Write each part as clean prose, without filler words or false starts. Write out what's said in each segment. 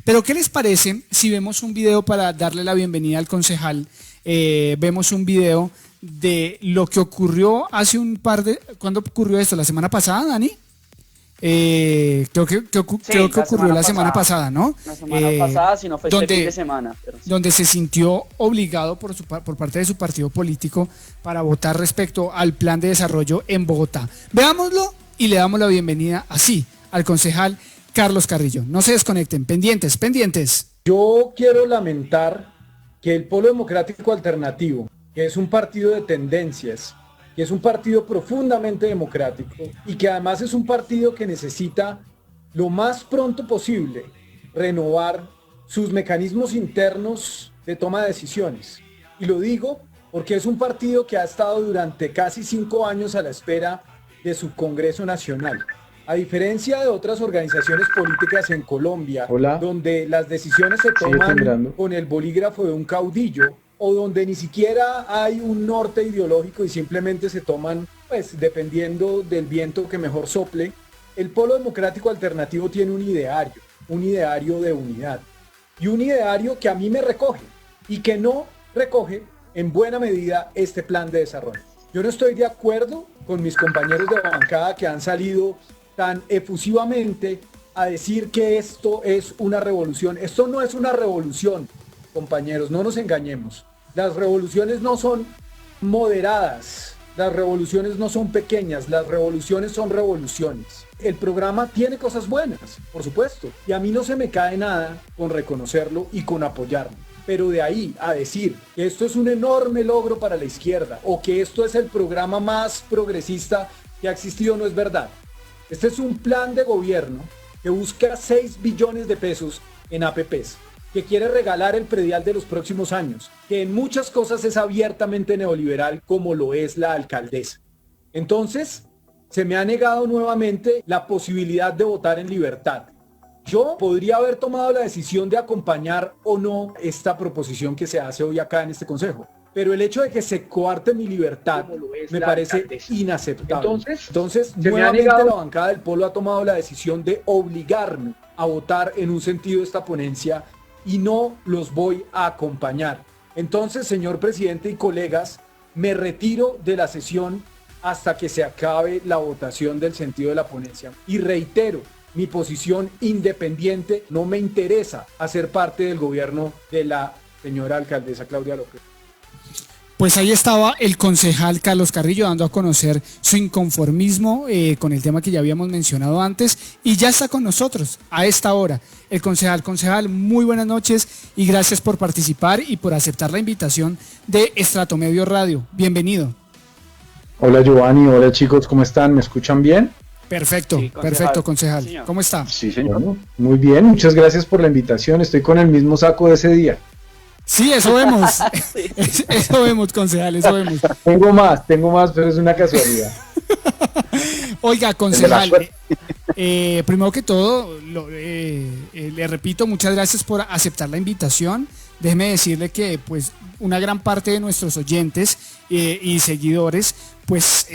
Pero ¿qué les parece si vemos un video para darle la bienvenida al concejal? Vemos un video de lo que ocurrió hace un par de... ¿Cuándo ocurrió esto? ¿La semana pasada, Dani? Creo que ocurrió la semana pasada, ¿no? La semana pasada, si no fue este fin de semana. Pero sí. Donde se sintió obligado por parte de su partido político para votar respecto al plan de desarrollo en Bogotá. Veámoslo y le damos la bienvenida así al concejal Carlos Carrillo. No se desconecten, pendientes. Yo quiero lamentar que el Polo Democrático Alternativo, que es un partido de tendencias, que es un partido profundamente democrático y que además es un partido que necesita lo más pronto posible renovar sus mecanismos internos de toma de decisiones. Y lo digo porque es un partido que ha estado durante casi 5 años a la espera de su Congreso Nacional. A diferencia de otras organizaciones políticas en Colombia, donde las decisiones se toman con el bolígrafo de un caudillo, o donde ni siquiera hay un norte ideológico y simplemente se toman, pues, dependiendo del viento que mejor sople, el Polo Democrático Alternativo tiene un ideario de unidad, y un ideario que a mí me recoge, y que no recoge en buena medida este plan de desarrollo. Yo no estoy de acuerdo con mis compañeros de bancada que han salido tan efusivamente a decir que esto es una revolución. Esto no es una revolución, compañeros, no nos engañemos. Las revoluciones no son moderadas, las revoluciones no son pequeñas, las revoluciones son revoluciones. El programa tiene cosas buenas, por supuesto, y a mí no se me cae nada con reconocerlo y con apoyarlo. Pero de ahí a decir que esto es un enorme logro para la izquierda o que esto es el programa más progresista que ha existido no es verdad. Este es un plan de gobierno que busca 6 billones de pesos en APPs, que quiere regalar el predial de los próximos años, que en muchas cosas es abiertamente neoliberal como lo es la alcaldesa. Entonces, se me ha negado nuevamente la posibilidad de votar en libertad. Yo podría haber tomado la decisión de acompañar o no esta proposición que se hace hoy acá en este consejo. Pero el hecho de que se coarte mi libertad me parece inaceptable. Entonces nuevamente la bancada del Polo ha tomado la decisión de obligarme a votar en un sentido esta ponencia y no los voy a acompañar. Entonces, señor presidente y colegas, me retiro de la sesión hasta que se acabe la votación del sentido de la ponencia. Y reitero mi posición independiente, no me interesa hacer parte del gobierno de la señora alcaldesa Claudia López. Pues ahí estaba el concejal Carlos Carrillo dando a conocer su inconformismo con el tema que ya habíamos mencionado antes y ya está con nosotros a esta hora el concejal. Concejal, muy buenas noches y gracias por participar y por aceptar la invitación de Estrato Medio Radio. Bienvenido. Hola Giovanni, hola chicos, ¿cómo están? ¿Me escuchan bien? Perfecto, sí, perfecto, concejal. Sí, ¿cómo está? Sí, señor. Muy bien, muchas gracias por la invitación. Estoy con el mismo saco de ese día. Sí, eso vemos. Eso vemos, concejal, eso vemos. Tengo más, pero es una casualidad. Oiga, concejal, primero que todo, le repito, muchas gracias por aceptar la invitación. Déjeme decirle que pues una gran parte de nuestros oyentes y seguidores pues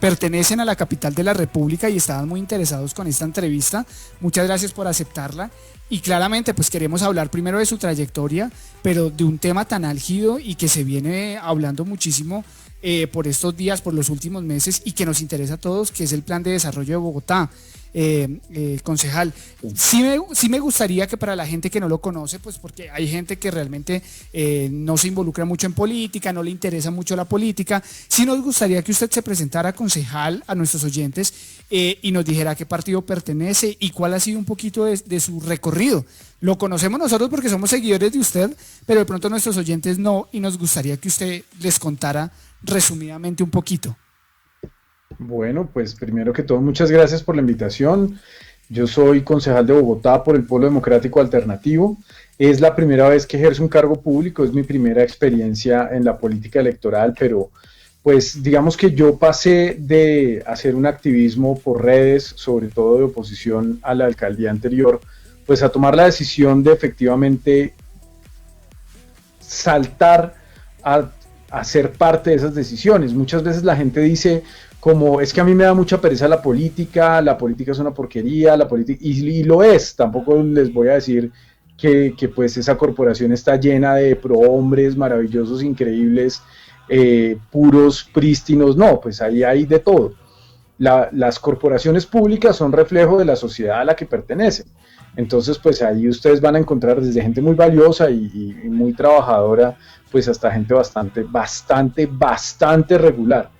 pertenecen a la capital de la República y estaban muy interesados con esta entrevista. Muchas gracias por aceptarla. Y claramente pues queremos hablar primero de su trayectoria, pero de un tema tan álgido y que se viene hablando muchísimo por estos días, por los últimos meses y que nos interesa a todos, que es el Plan de Desarrollo de Bogotá. Concejal, sí me gustaría que para la gente que no lo conoce, pues porque hay gente que realmente no se involucra mucho en política, no le interesa mucho la política, sí nos gustaría que usted se presentara, concejal, a nuestros oyentes y nos dijera a qué partido pertenece y cuál ha sido un poquito de su recorrido. Lo conocemos nosotros porque somos seguidores de usted, pero de pronto nuestros oyentes no, y nos gustaría que usted les contara resumidamente un poquito. Bueno, pues primero que todo, muchas gracias por la invitación. Yo soy concejal de Bogotá por el Polo Democrático Alternativo. Es la primera vez que ejerzo un cargo público, es mi primera experiencia en la política electoral, pero pues digamos que yo pasé de hacer un activismo por redes, sobre todo de oposición a la alcaldía anterior, pues a tomar la decisión de efectivamente saltar a ser parte de esas decisiones. Muchas veces la gente dice, como es que a mí me da mucha pereza la política es una porquería, la política, y lo es, tampoco les voy a decir que pues esa corporación está llena de prohombres maravillosos, increíbles, puros, prístinos, no, pues ahí hay de todo. Las corporaciones públicas son reflejo de la sociedad a la que pertenecen. Entonces, pues ahí ustedes van a encontrar desde gente muy valiosa y muy trabajadora, pues hasta gente bastante regular.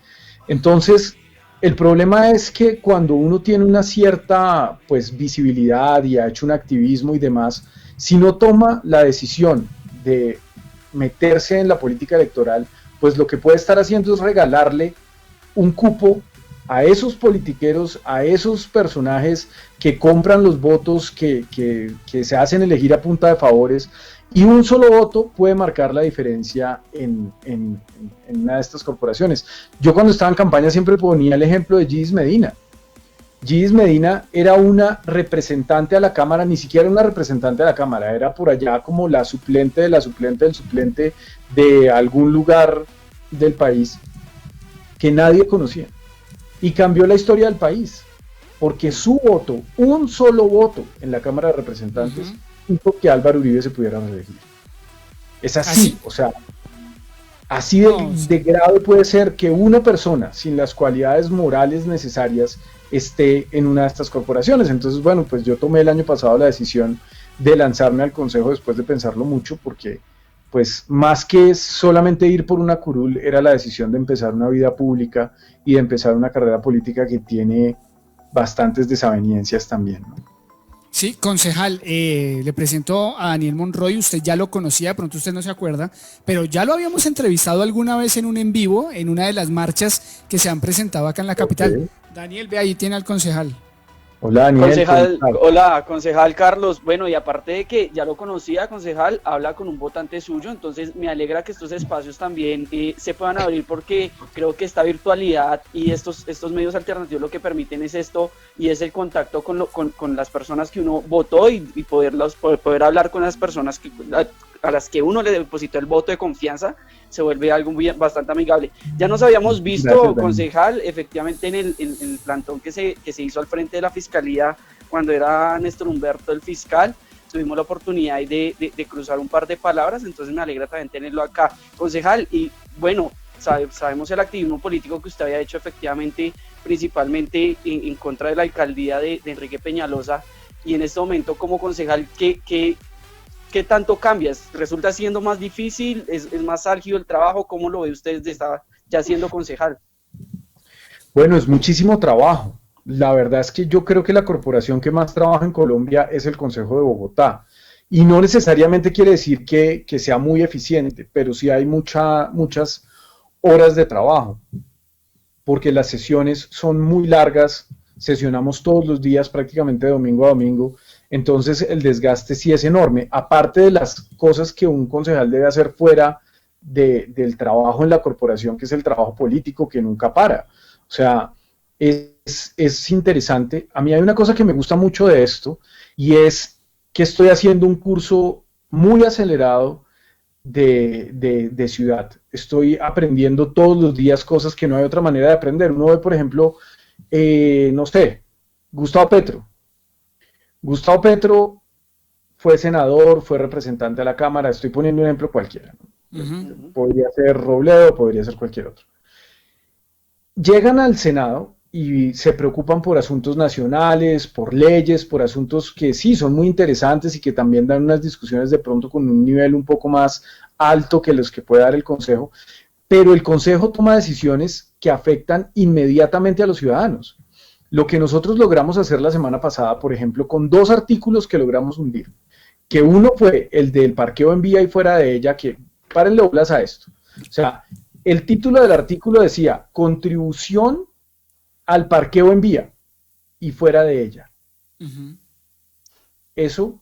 Entonces, el problema es que cuando uno tiene una cierta, pues, visibilidad y ha hecho un activismo y demás, si no toma la decisión de meterse en la política electoral, pues lo que puede estar haciendo es regalarle un cupo a esos politiqueros, a esos personajes que compran los votos, que se hacen elegir a punta de favores, y un solo voto puede marcar la diferencia en una de estas corporaciones. Yo cuando estaba en campaña siempre ponía el ejemplo de Gis Medina. Gis Medina era una representante a la Cámara, ni siquiera una representante a la Cámara, era por allá como la suplente de la suplente del suplente de algún lugar del país que nadie conocía. Y cambió la historia del país, porque su voto, un solo voto en la Cámara de Representantes, hizo que Álvaro Uribe se pudiera reelegir. Es así, o sea, así de grave puede ser que una persona sin las cualidades morales necesarias esté en una de estas corporaciones. Entonces, bueno, pues yo tomé el año pasado la decisión de lanzarme al consejo después de pensarlo mucho, porque pues más que solamente ir por una curul, era la decisión de empezar una vida pública y de empezar una carrera política que tiene bastantes desavenencias también, ¿no? Sí, concejal, le presento a Daniel Monroy, usted ya lo conocía, de pronto usted no se acuerda, pero ya lo habíamos entrevistado alguna vez en un en vivo, en una de las marchas que se han presentado acá en la capital. Daniel, ve ahí tiene al concejal. Hola, Daniel. Hola, concejal Carlos. Bueno, y aparte de que ya lo conocía, concejal, habla con un votante suyo, entonces me alegra que estos espacios también se puedan abrir, porque creo que esta virtualidad y estos medios alternativos lo que permiten es esto, y es el contacto con las personas que uno votó y poder hablar con las personas a las que uno le depositó el voto de confianza. Se vuelve algo bastante amigable. Ya nos habíamos visto, gracias, concejal, efectivamente en el plantón que se hizo al frente de la Fiscalía cuando era Néstor Humberto el fiscal. Tuvimos la oportunidad de cruzar un par de palabras, entonces me alegra también tenerlo acá, concejal. Y bueno, sabemos el activismo político que usted había hecho efectivamente, principalmente en contra de la alcaldía de Enrique Peñalosa, y en este momento como concejal, ¿qué tanto cambias? ¿Resulta siendo más difícil? ¿Es más álgido el trabajo? ¿Cómo lo ve usted ya siendo concejal? Bueno, es muchísimo trabajo. La verdad es que yo creo que la corporación que más trabaja en Colombia es el Consejo de Bogotá. Y no necesariamente quiere decir que sea muy eficiente, pero sí hay muchas horas de trabajo, porque las sesiones son muy largas, sesionamos todos los días, prácticamente de domingo a domingo. Entonces el desgaste sí es enorme, aparte de las cosas que un concejal debe hacer fuera del trabajo en la corporación, que es el trabajo político que nunca para. O sea, es interesante. A mí hay una cosa que me gusta mucho de esto, y es que estoy haciendo un curso muy acelerado de ciudad. Estoy aprendiendo todos los días cosas que no hay otra manera de aprender. Uno ve, por ejemplo, no sé, Gustavo Petro. Gustavo Petro fue senador, fue representante a la Cámara, estoy poniendo un ejemplo cualquiera, ¿no? Podría ser Robledo, podría ser cualquier otro. Llegan al Senado y se preocupan por asuntos nacionales, por leyes, por asuntos que sí son muy interesantes y que también dan unas discusiones de pronto con un nivel un poco más alto que los que puede dar el Consejo, pero el Consejo toma decisiones que afectan inmediatamente a los ciudadanos. Lo que nosotros logramos hacer la semana pasada, por ejemplo, con 2 artículos que logramos hundir, que uno fue el del parqueo en vía y fuera de ella, que párenle bolas a esto. O sea, el título del artículo decía, contribución al parqueo en vía y fuera de ella. Eso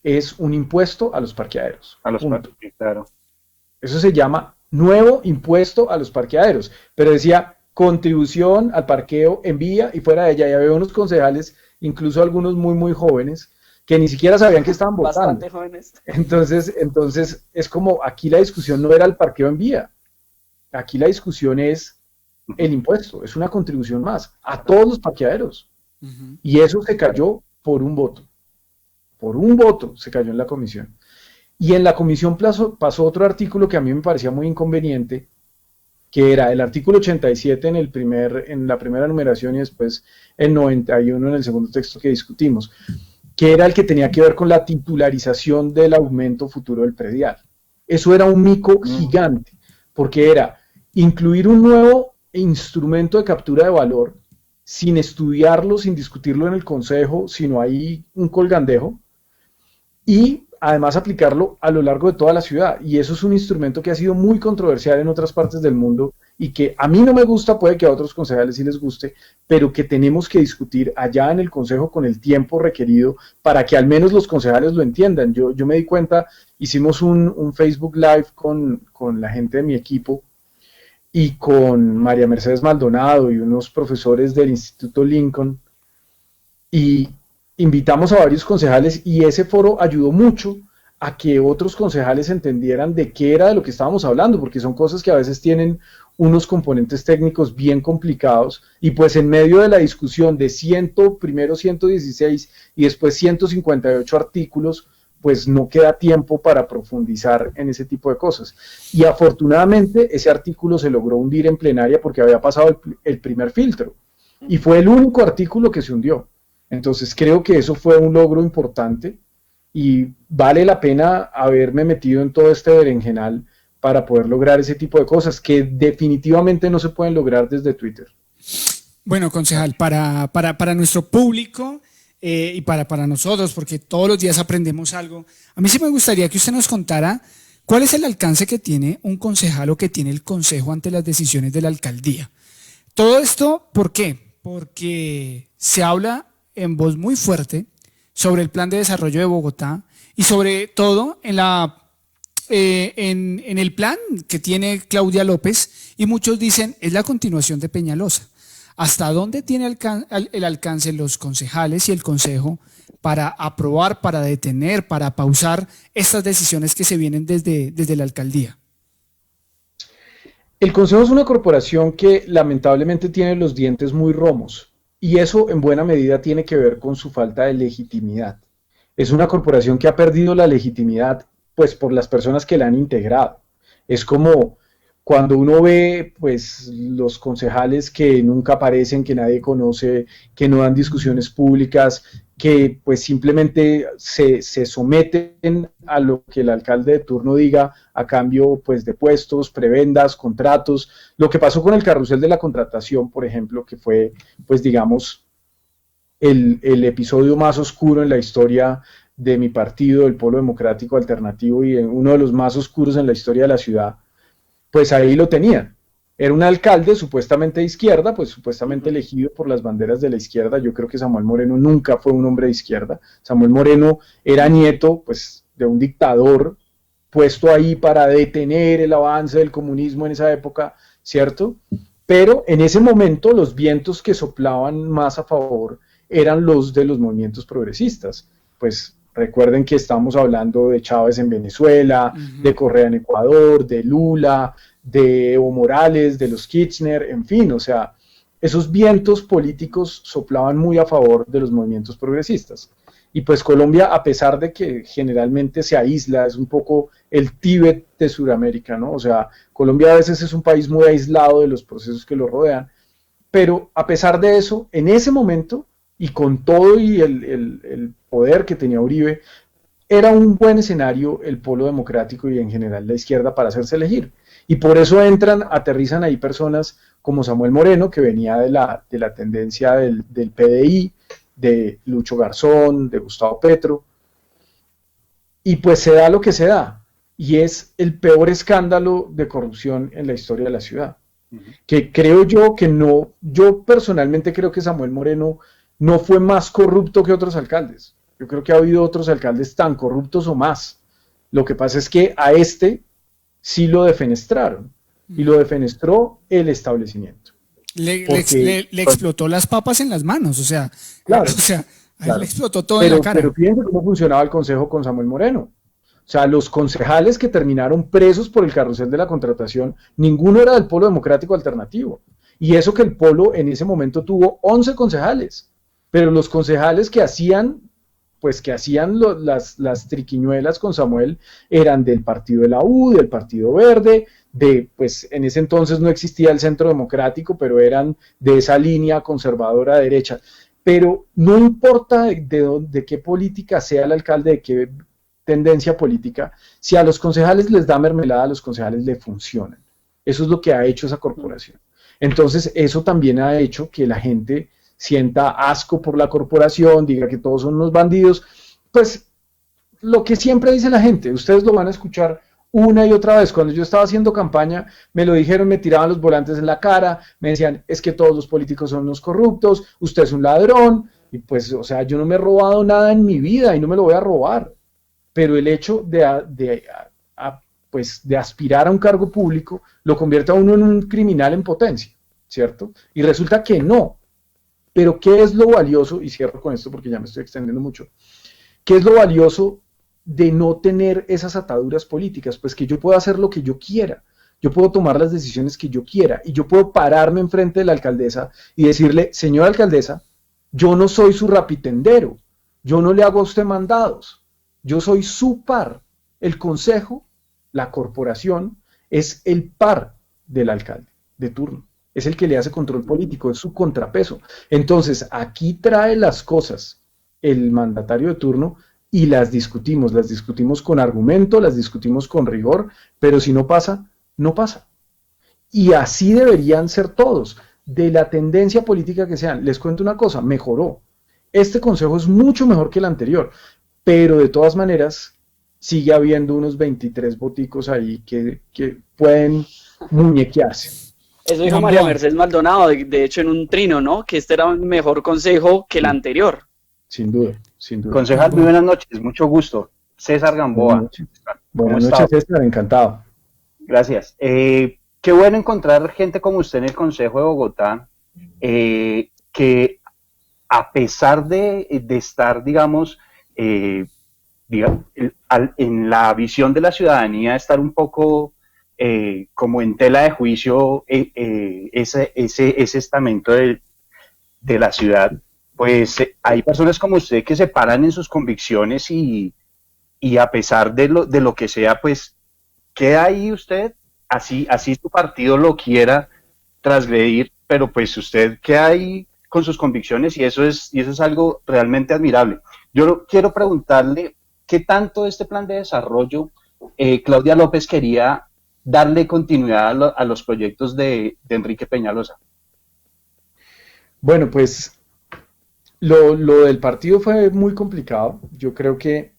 es un impuesto a los parqueaderos. A los parqueaderos, claro. Eso se llama nuevo impuesto a los parqueaderos, pero decía contribución al parqueo en vía y fuera de ella. Y había unos concejales, incluso algunos muy jóvenes, que ni siquiera sabían que estaban votando. Bastante jóvenes. Entonces es como, aquí la discusión no era el parqueo en vía, aquí la discusión es el impuesto, es una contribución más a todos los parqueaderos. Y eso se cayó por un voto se cayó en la comisión. Y en la comisión pasó otro artículo que a mí me parecía muy inconveniente, que era el artículo 87 en la primera numeración y después el 91 en el segundo texto que discutimos, que era el que tenía que ver con la titularización del aumento futuro del predial. Eso era un mico gigante, porque era incluir un nuevo instrumento de captura de valor sin estudiarlo, sin discutirlo en el consejo, sino ahí un colgandejo, y además aplicarlo a lo largo de toda la ciudad. Y eso es un instrumento que ha sido muy controversial en otras partes del mundo y que a mí no me gusta, puede que a otros concejales sí les guste, pero que tenemos que discutir allá en el consejo con el tiempo requerido para que al menos los concejales lo entiendan. Yo me di cuenta, hicimos un Facebook Live con la gente de mi equipo y con María Mercedes Maldonado y unos profesores del Instituto Lincoln, y invitamos a varios concejales y ese foro ayudó mucho a que otros concejales entendieran de qué era de lo que estábamos hablando, porque son cosas que a veces tienen unos componentes técnicos bien complicados, y pues en medio de la discusión de primero 116 y después 158 artículos, pues no queda tiempo para profundizar en ese tipo de cosas. Y afortunadamente ese artículo se logró hundir en plenaria porque había pasado el primer filtro, y fue el único artículo que se hundió. Entonces creo que eso fue un logro importante y vale la pena haberme metido en todo este berenjenal para poder lograr ese tipo de cosas que definitivamente no se pueden lograr desde Twitter. Bueno, concejal, para nuestro público y para nosotros, porque todos los días aprendemos algo, a mí sí me gustaría que usted nos contara cuál es el alcance que tiene un concejal o que tiene el consejo ante las decisiones de la alcaldía. Todo esto, ¿por qué? Porque se habla en voz muy fuerte sobre el plan de desarrollo de Bogotá y sobre todo en el plan que tiene Claudia López, y muchos dicen es la continuación de Peñalosa. ¿Hasta dónde tiene el alcance los concejales y el consejo para aprobar, para detener, para pausar estas decisiones que se vienen desde la alcaldía? El consejo es una corporación que lamentablemente tiene los dientes muy romos. Y eso en buena medida tiene que ver con su falta de legitimidad. Es una corporación que ha perdido la legitimidad pues por las personas que la han integrado. Es como cuando uno ve pues los concejales que nunca aparecen, que nadie conoce, que no dan discusiones públicas, que pues simplemente se someten a lo que el alcalde de turno diga a cambio pues de puestos, prebendas, contratos. Lo que pasó con el carrusel de la contratación, por ejemplo, que fue pues digamos el episodio más oscuro en la historia de mi partido, el Polo Democrático Alternativo, y uno de los más oscuros en la historia de la ciudad, pues ahí lo tenían. Era un alcalde supuestamente de izquierda, pues supuestamente elegido por las banderas de la izquierda. Yo creo que Samuel Moreno nunca fue un hombre de izquierda. Samuel Moreno era nieto pues de un dictador puesto ahí para detener el avance del comunismo en esa época, ¿cierto? Pero en ese momento los vientos que soplaban más a favor eran los de los movimientos progresistas. Pues recuerden que estamos hablando de Chávez en Venezuela, de Correa en Ecuador, de Lula, de Evo Morales, de los Kirchner, en fin, o sea, esos vientos políticos soplaban muy a favor de los movimientos progresistas. Y pues Colombia, a pesar de que generalmente se aísla, es un poco el Tíbet de Sudamérica, ¿no? O sea, Colombia a veces es un país muy aislado de los procesos que lo rodean, pero a pesar de eso, en ese momento, y con todo y el poder que tenía Uribe, era un buen escenario el Polo Democrático y en general la izquierda para hacerse elegir. Y por eso aterrizan ahí personas como Samuel Moreno, que venía de la tendencia del PDI, de Lucho Garzón, de Gustavo Petro, y pues se da lo que se da, y es el peor escándalo de corrupción en la historia de la ciudad. Que creo yo que no, yo personalmente creo que Samuel Moreno no fue más corrupto que otros alcaldes. Yo creo que ha habido otros alcaldes tan corruptos o más. Lo que pasa es que a este sí lo defenestraron, y lo defenestró el establecimiento. Le explotó las papas en las manos, o sea, claro, claro. Le explotó todo en la cara. Pero fíjense cómo funcionaba el consejo con Samuel Moreno. O sea, los concejales que terminaron presos por el carrusel de la contratación, ninguno era del Polo Democrático Alternativo. Y eso que el Polo en ese momento tuvo 11 concejales, pero los concejales que hacían las triquiñuelas con Samuel eran del partido de la U, del Partido Verde, pues en ese entonces no existía el Centro Democrático, pero eran de esa línea conservadora derecha. Pero no importa de qué política sea el alcalde, de qué tendencia política, si a los concejales les da mermelada, a los concejales le funcionan. Eso es lo que ha hecho esa corporación. Entonces, eso también ha hecho que la gente sienta asco por la corporación, diga que todos son unos bandidos. Pues lo que siempre dice la gente, ustedes lo van a escuchar una y otra vez. Cuando yo estaba haciendo campaña, me lo dijeron, me tiraban los volantes en la cara, me decían, es que todos los políticos son unos corruptos, usted es un ladrón, y pues, o sea, yo no me he robado nada en mi vida y no me lo voy a robar. Pero el hecho pues, de aspirar a un cargo público lo convierte a uno en un criminal en potencia, ¿cierto? Y resulta que no. Pero ¿qué es lo valioso? Y cierro con esto porque ya me estoy extendiendo mucho. ¿Qué es lo valioso de no tener esas ataduras políticas? Pues que yo puedo hacer lo que yo quiera, yo puedo tomar las decisiones que yo quiera y yo puedo pararme enfrente de la alcaldesa y decirle, señora alcaldesa, yo no soy su rapitendero, yo no le hago a usted mandados, yo soy su par. El consejo, la corporación, es el par del alcalde de turno. Es el que le hace control político, es su contrapeso. Entonces, aquí trae las cosas el mandatario de turno y las discutimos con argumento, las discutimos con rigor, pero si no pasa, no pasa. Y así deberían ser todos, de la tendencia política que sean. Les cuento una cosa, mejoró. Este consejo es mucho mejor que el anterior, pero de todas maneras sigue habiendo unos 23 boticos ahí que pueden muñequearse. Eso dijo María Mercedes Maldonado, de hecho en un trino, ¿no? Que este era un mejor consejo que el anterior. Sin duda, sin duda. Concejal, muy buenas noches, mucho gusto. César Gamboa. Buenas noches, César, encantado. Gracias. Qué bueno encontrar gente como usted en el Consejo de Bogotá, que a pesar de estar, digamos, en la visión de la ciudadanía, estar un poco como en tela de juicio ese estamento de la ciudad, pues hay personas como usted que se paran en sus convicciones y a pesar de lo que sea, pues queda ahí usted, así su partido lo quiera transgredir, pero pues usted queda ahí con sus convicciones y eso es algo realmente admirable. Yo quiero preguntarle, ¿qué tanto este plan de desarrollo Claudia López quería darle continuidad a los proyectos de Enrique Peñalosa? Bueno, pues lo del partido fue muy complicado. Yo creo que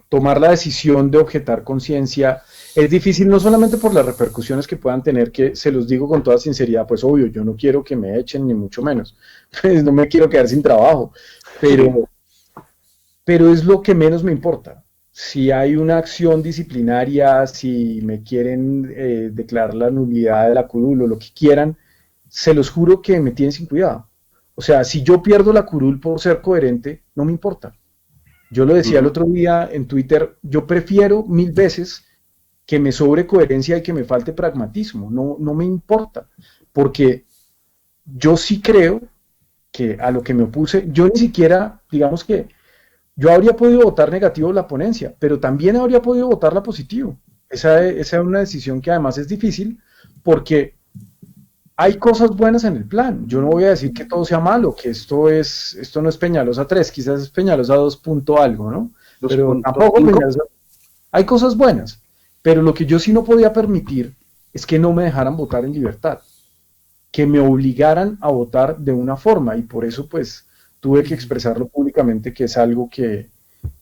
tomar la decisión de objetar conciencia es difícil, no solamente por las repercusiones que puedan tener, que se los digo con toda sinceridad, pues obvio, yo no quiero que me echen, ni mucho menos, pues no me quiero quedar sin trabajo, pero es lo que menos me importa. Si hay una acción disciplinaria, si me quieren declarar la nulidad de la curul o lo que quieran, se los juro que me tienen sin cuidado. O sea, si yo pierdo la curul por ser coherente, no me importa. Yo lo decía el otro día en Twitter, yo prefiero 1000 veces que me sobre coherencia y que me falte pragmatismo, no me importa, porque yo sí creo que a lo que me opuse, yo ni siquiera, digamos que yo habría podido votar negativo la ponencia, pero también habría podido votarla positivo. Esa es una decisión que además es difícil, porque hay cosas buenas en el plan. Yo no voy a decir que todo sea malo, que esto no es Peñalosa 3, quizás es Peñalosa 2 punto algo, ¿no? Pero tampoco Peñalosa. Hay cosas buenas, pero lo que yo sí no podía permitir es que no me dejaran votar en libertad, que me obligaran a votar de una forma, y por eso pues tuve que expresarlo públicamente, que es algo que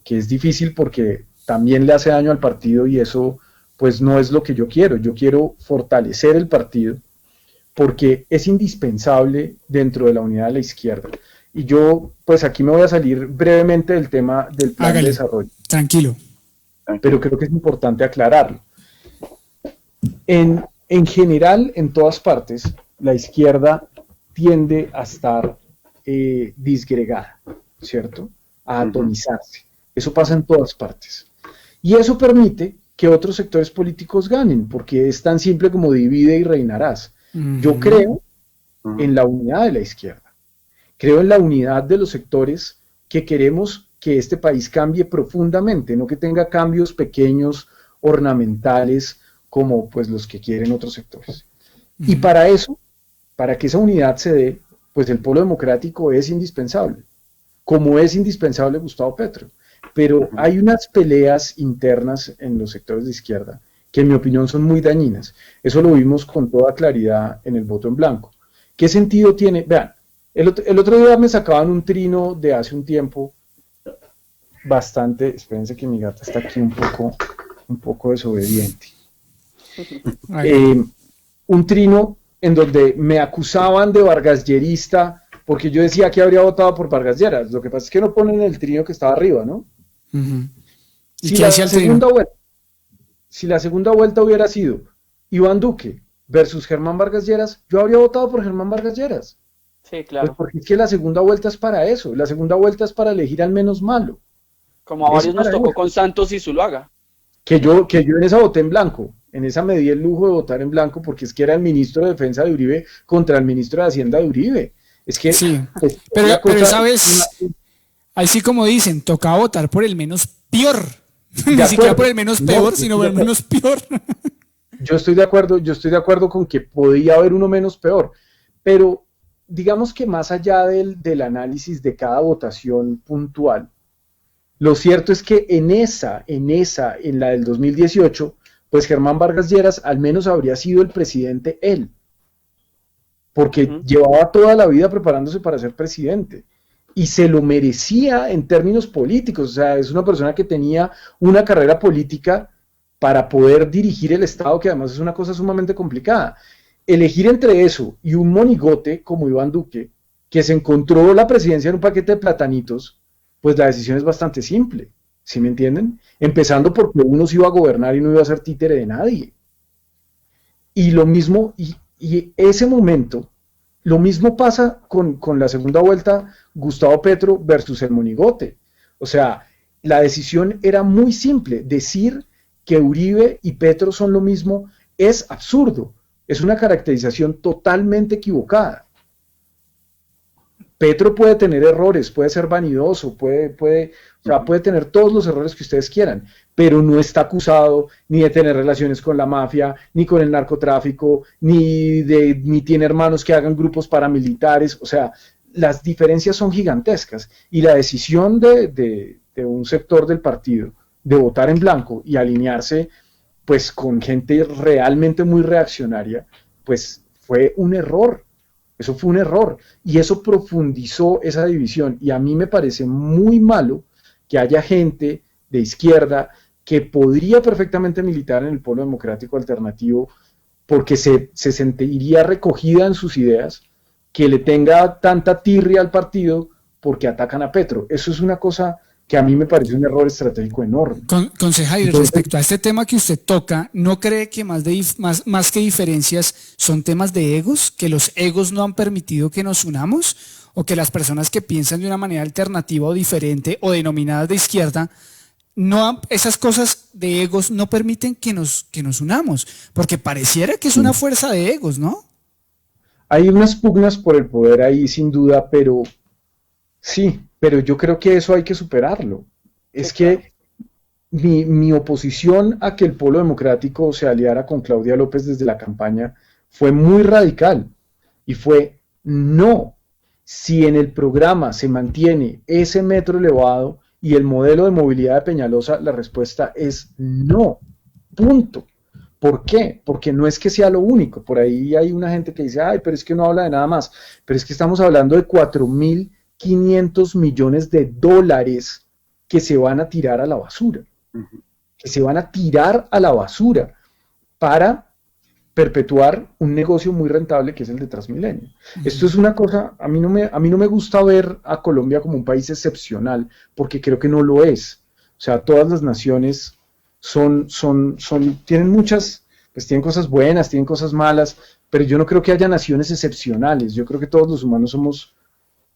es difícil porque también le hace daño al partido y eso pues no es lo que yo quiero. Yo quiero fortalecer el partido porque es indispensable dentro de la unidad de la izquierda. Y yo pues aquí me voy a salir brevemente del tema del plan de desarrollo. Tranquilo. Pero creo que es importante aclararlo. En general, en todas partes, la izquierda tiende a estar disgregada, ¿cierto? A atomizarse. Eso pasa en todas partes. Y eso permite que otros sectores políticos ganen, porque es tan simple como divide y reinarás. Yo creo en la unidad de la izquierda, creo en la unidad de los sectores que queremos que este país cambie profundamente, no que tenga cambios pequeños, ornamentales, como pues los que quieren otros sectores. Y para eso, para que esa unidad se dé, pues el Polo Democrático es indispensable, como es indispensable Gustavo Petro. Pero hay unas peleas internas en los sectores de izquierda que en mi opinión son muy dañinas. Eso lo vimos con toda claridad en el voto en blanco. ¿Qué sentido tiene? Vean, el otro día me sacaban un trino de hace un tiempo bastante, espérense que mi gata está aquí un poco desobediente. Un trino en donde me acusaban de vargasyerista porque yo decía que habría votado por Vargas Lleras. Lo que pasa es que no ponen el trino que estaba arriba, ¿no? ¿Y qué hacía el trino? Si la segunda vuelta hubiera sido Iván Duque versus Germán Vargas Lleras, yo habría votado por Germán Vargas Lleras. Sí, claro. Pues porque es que la segunda vuelta es para eso. La segunda vuelta es para elegir al menos malo. Como a varios nos tocó con Santos y Zuluaga. Que yo en esa voté en blanco. En esa me di el lujo de votar en blanco porque es que era el ministro de Defensa de Uribe contra el ministro de Hacienda de Uribe. Es que... Sí, pero sabes, ahí sí como dicen, tocaba votar por el menos peor. Ni siquiera por el menos peor, sino por el menos peor. Yo estoy de acuerdo con que podía haber uno menos peor, pero digamos que más allá del análisis de cada votación puntual, lo cierto es que en la del 2018, pues Germán Vargas Lleras al menos habría sido el presidente él, porque llevaba toda la vida preparándose para ser presidente. Y se lo merecía en términos políticos, o sea, es una persona que tenía una carrera política para poder dirigir el Estado, que además es una cosa sumamente complicada. Elegir entre eso y un monigote como Iván Duque, que se encontró la presidencia en un paquete de platanitos, pues la decisión es bastante simple, ¿sí me entienden? Empezando porque uno se iba a gobernar y no iba a ser títere de nadie. Y lo mismo, y ese momento... Lo mismo pasa con la segunda vuelta, Gustavo Petro versus el monigote. O sea, la decisión era muy simple. Decir que Uribe y Petro son lo mismo es absurdo. Es una caracterización totalmente equivocada. Petro puede tener errores, puede ser vanidoso, puede tener todos los errores que ustedes quieran, pero no está acusado ni de tener relaciones con la mafia, ni con el narcotráfico, ni tiene hermanos que hagan grupos paramilitares. O sea, las diferencias son gigantescas y la decisión de un sector del partido de votar en blanco y alinearse pues con gente realmente muy reaccionaria, pues fue un error. Eso fue un error y eso profundizó esa división, y a mí me parece muy malo que haya gente de izquierda que podría perfectamente militar en el Polo Democrático Alternativo porque se sentiría recogida en sus ideas, que le tenga tanta tirria al partido porque atacan a Petro. Eso es una cosa que a mí me parece un error estratégico enorme. Concejal, y respecto a este tema que usted toca, ¿no cree que más que diferencias son temas de egos? ¿Que los egos no han permitido que nos unamos? ¿O que las personas que piensan de una manera alternativa o diferente o denominadas de izquierda, esas cosas de egos no permiten que nos unamos? Porque pareciera que es una fuerza de egos, ¿no? Hay unas pugnas por el poder ahí sin duda, pero sí, pero yo creo que eso hay que superarlo. Es que mi oposición a que el Polo Democrático se aliara con Claudia López desde la campaña fue muy radical y fue no. Si en el programa se mantiene ese metro elevado y el modelo de movilidad de Peñalosa, la respuesta es no. Punto. ¿Por qué? Porque no es que sea lo único. Por ahí hay una gente que dice, ay, pero es que no habla de nada más. Pero es que estamos hablando de 4.500 millones de dólares que se van a tirar a la basura. Que se van a tirar a la basura para perpetuar un negocio muy rentable que es el de Transmilenio. Esto es una cosa, a mí no me gusta ver a Colombia como un país excepcional, porque creo que no lo es. O sea, todas las naciones tienen muchas, pues tienen cosas buenas, tienen cosas malas, pero yo no creo que haya naciones excepcionales. Yo creo que todos los humanos somos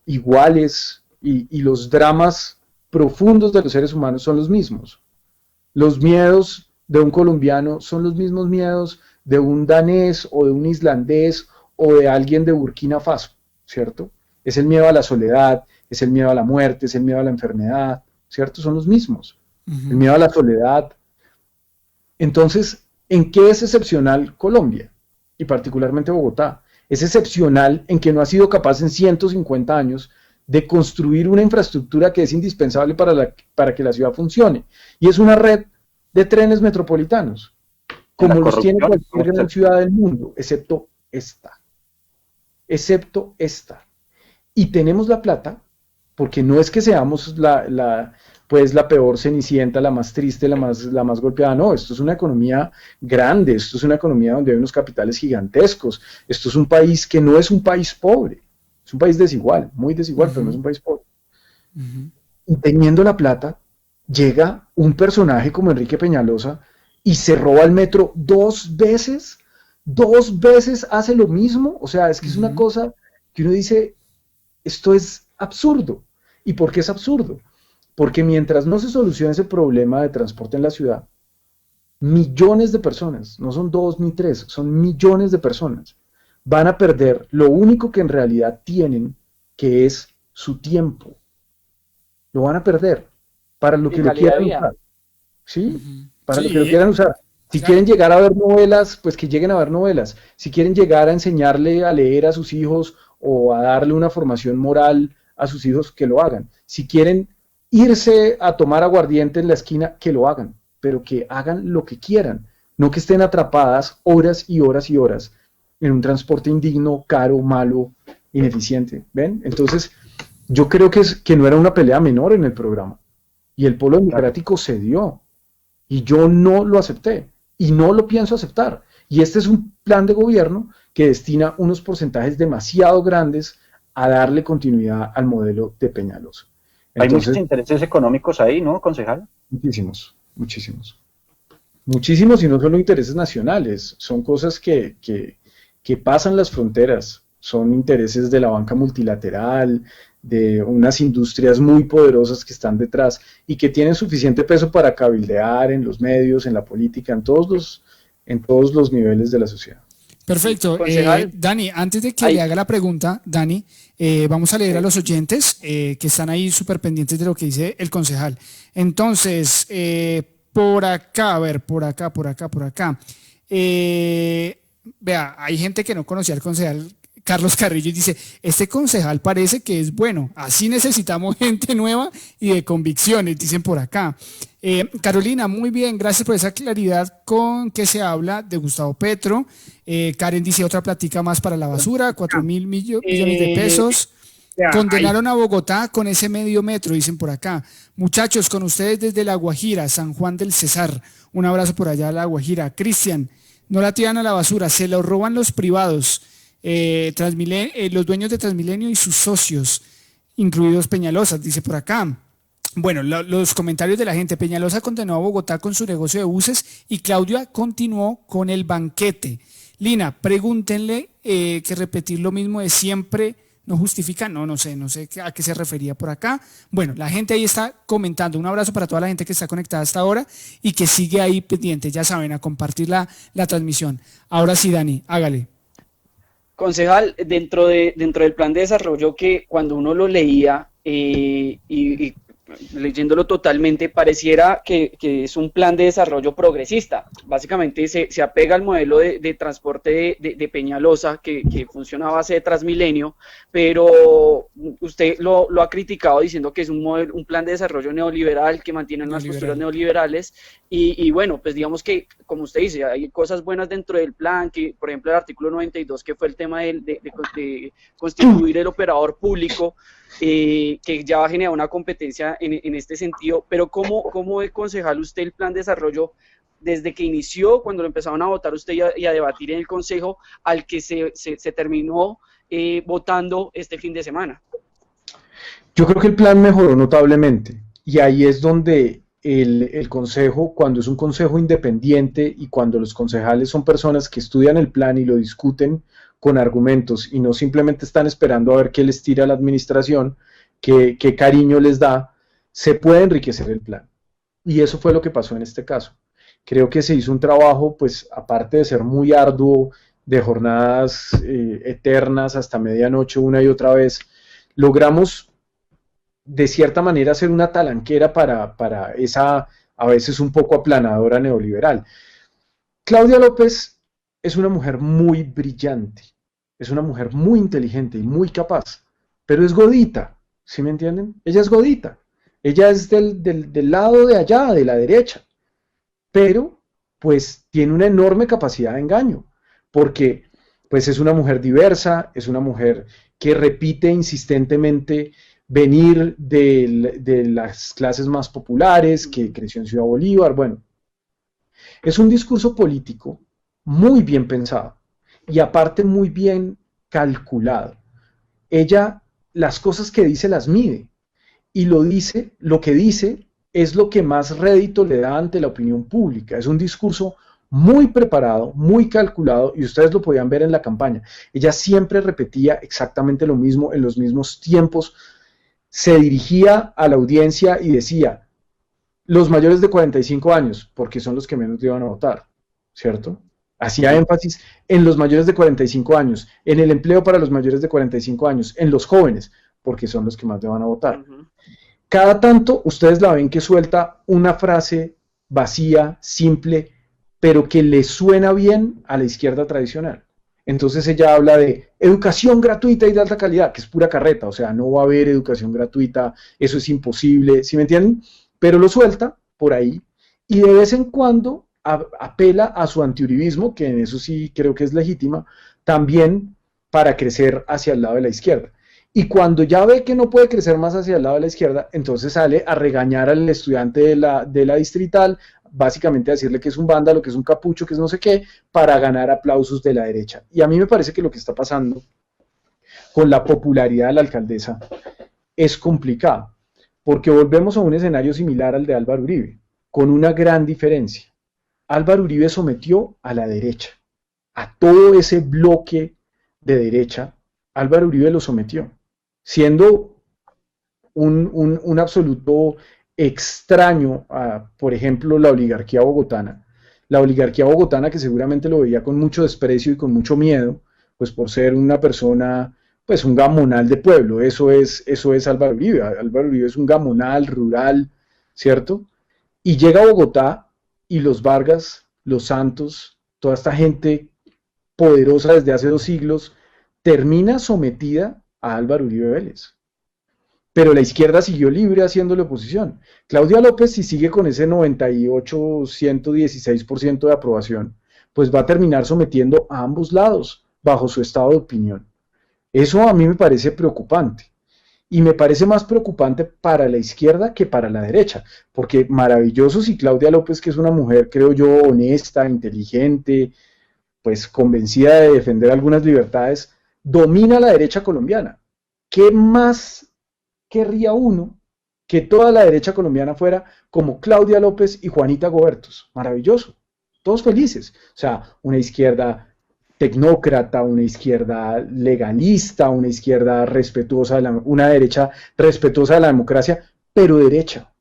iguales y los dramas profundos de los seres humanos son los mismos. Los miedos de un colombiano son los mismos miedos de un danés o de un islandés o de alguien de Burkina Faso, ¿cierto? Es el miedo a la soledad, es el miedo a la muerte, es el miedo a la enfermedad, ¿cierto? Son los mismos. El miedo a la soledad. Entonces, ¿en qué es excepcional Colombia? Y particularmente Bogotá. Es excepcional en que no ha sido capaz en 150 años de construir una infraestructura que es indispensable para que la ciudad funcione. Y es una red de trenes metropolitanos, como los tiene cualquier gran ciudad del mundo, excepto esta. Excepto esta. Y tenemos la plata, porque no es que seamos la peor cenicienta, la más triste, la más golpeada, no, esto es una economía grande, esto es una economía donde hay unos capitales gigantescos, esto es un país que no es un país pobre, es un país desigual, muy desigual, pero no es un país pobre. Y teniendo la plata, llega un personaje como Enrique Peñalosa y se roba el metro 2 veces hace lo mismo, o sea, es que es una cosa que uno dice, esto es absurdo. ¿Y por qué es absurdo? Porque mientras no se solucione ese problema de transporte en la ciudad, millones de personas, no son 2 ni 3, son millones de personas, van a perder lo único que en realidad tienen, que es su tiempo. Lo van a perder para lo que lo quieran usar. ¿Sí? Para lo que lo quieran usar. Si quieren llegar a ver novelas, pues que lleguen a ver novelas. Si quieren llegar a enseñarle a leer a sus hijos o a darle una formación moral a sus hijos, que lo hagan. Si quieren irse a tomar aguardiente en la esquina, que lo hagan, pero que hagan lo que quieran, no que estén atrapadas horas y horas y horas en un transporte indigno, caro, malo, ineficiente. ¿Ven? Entonces, yo creo que no era una pelea menor en el programa. Y el Polo Democrático cedió. Y yo no lo acepté. Y no lo pienso aceptar. Y este es un plan de gobierno que destina unos porcentajes demasiado grandes a darle continuidad al modelo de Peñalosa. Entonces, hay muchos intereses económicos ahí, ¿no, concejal? Muchísimos, muchísimos. Muchísimos, y no solo intereses nacionales, son cosas que pasan las fronteras, son intereses de la banca multilateral, de unas industrias muy poderosas que están detrás y que tienen suficiente peso para cabildear en los medios, en la política, en todos los niveles de la sociedad. Perfecto. Dani, antes de que le haga la pregunta, Dani, vamos a leer a los oyentes que están ahí súper pendientes de lo que dice el concejal. Entonces, por acá, a ver, por acá. Vea, hay gente que no conocía al concejal Carlos Carrillo y dice, este concejal parece que es bueno, así necesitamos gente nueva y de convicciones, dicen por acá. Carolina, muy bien, gracias por esa claridad con que se habla de Gustavo Petro. Karen dice, otra platica más para la basura, 4.000 millones de pesos. Condenaron a Bogotá con ese medio metro, dicen por acá. Muchachos, con ustedes desde La Guajira, San Juan del Cesar. Un abrazo por allá a La Guajira. Cristian, no la tiran a la basura, se lo roban los privados. Los dueños de Transmilenio y sus socios, incluidos Peñalosa, dice por acá. Bueno, los comentarios de la gente. Peñalosa condenó a Bogotá con su negocio de buses y Claudia continuó con el banquete. Lina, pregúntenle que repetir lo mismo de siempre no justifica. No sé a qué se refería por acá. Bueno, la gente ahí está comentando. Un abrazo para toda la gente que está conectada hasta ahora y que sigue ahí pendiente, ya saben, a compartir la transmisión. Ahora sí, Dani, hágale. Concejal, dentro del plan de desarrollo, que cuando uno lo leía y leyéndolo totalmente, pareciera que es un plan de desarrollo progresista. Básicamente se apega al modelo de transporte de Peñalosa, que funciona a base de Transmilenio, pero usted lo ha criticado diciendo que es un plan de desarrollo neoliberal que mantiene unas posturas neoliberales y bueno, pues digamos que, como usted dice, hay cosas buenas dentro del plan, que por ejemplo el artículo 92, que fue el tema de constituir el operador público, que ya va a generar una competencia en este sentido, pero ¿cómo ve, concejal, usted el plan de desarrollo desde que inició, cuando lo empezaron a votar usted y a debatir en el Consejo, al que se terminó votando este fin de semana? Yo creo que el plan mejoró notablemente, y ahí es donde el Consejo, cuando es un Consejo independiente y cuando los concejales son personas que estudian el plan y lo discuten con argumentos y no simplemente están esperando a ver qué les tira la administración, qué cariño les da, se puede enriquecer el plan. Y eso fue lo que pasó en este caso. Creo que se hizo un trabajo, pues aparte de ser muy arduo, de jornadas eternas hasta medianoche una y otra vez, logramos de cierta manera ser una talanquera para esa a veces un poco aplanadora neoliberal. Claudia López es una mujer muy brillante, es una mujer muy inteligente y muy capaz, pero es godita, ¿sí me entienden? Ella es godita, ella es del lado de allá, de la derecha, pero pues tiene una enorme capacidad de engaño, porque pues es una mujer diversa, es una mujer que repite insistentemente venir de las clases más populares, que creció en Ciudad Bolívar, bueno, es un discurso político muy bien pensado y aparte muy bien calculado. Ella las cosas que dice las mide y lo que dice es lo que más rédito le da ante la opinión pública. Es un discurso muy preparado, muy calculado, y ustedes lo podían ver en la campaña. Ella siempre repetía exactamente lo mismo en los mismos tiempos, se dirigía a la audiencia y decía, los mayores de 45 años, porque son los que menos iban a votar, ¿cierto? Hacía énfasis en los mayores de 45 años, en el empleo para los mayores de 45 años, en los jóvenes, porque son los que más le van a votar. Cada tanto ustedes la ven que suelta una frase vacía, simple, pero que le suena bien a la izquierda tradicional. Entonces ella habla de educación gratuita y de alta calidad, que es pura carreta, o sea, no va a haber educación gratuita, eso es imposible, ¿sí me entienden? Pero lo suelta por ahí y de vez en cuando apela a su antiuribismo, que en eso sí creo que es legítima, también para crecer hacia el lado de la izquierda. Y cuando ya ve que no puede crecer más hacia el lado de la izquierda, entonces sale a regañar al estudiante de la distrital, básicamente a decirle que es un vándalo, que es un capucho, que es no sé qué, para ganar aplausos de la derecha. Y a mí me parece que lo que está pasando con la popularidad de la alcaldesa es complicado, porque volvemos a un escenario similar al de Álvaro Uribe, con una gran diferencia. Álvaro Uribe sometió a la derecha, a todo ese bloque de derecha, Álvaro Uribe lo sometió, siendo un absoluto extraño a, por ejemplo, la oligarquía bogotana que seguramente lo veía con mucho desprecio y con mucho miedo, pues por ser una persona, pues un gamonal de pueblo, eso es Álvaro Uribe es un gamonal rural, ¿cierto? Y llega a Bogotá y los Vargas, los Santos, toda esta gente poderosa desde hace 2 siglos, termina sometida a Álvaro Uribe Vélez. Pero la izquierda siguió libre haciéndole oposición. Claudia López, si sigue con ese 98, 116% de aprobación, pues va a terminar sometiendo a ambos lados bajo su estado de opinión. Eso a mí me parece preocupante. Y me parece más preocupante para la izquierda que para la derecha, porque maravilloso si Claudia López, que es una mujer, creo yo, honesta, inteligente, pues convencida de defender algunas libertades, domina la derecha colombiana. ¿Qué más querría uno que toda la derecha colombiana fuera como Claudia López y Juanita Gobertos? Maravilloso, todos felices. O sea, una izquierda tecnócrata, una izquierda legalista, una izquierda respetuosa, una derecha respetuosa de la democracia, pero derecha,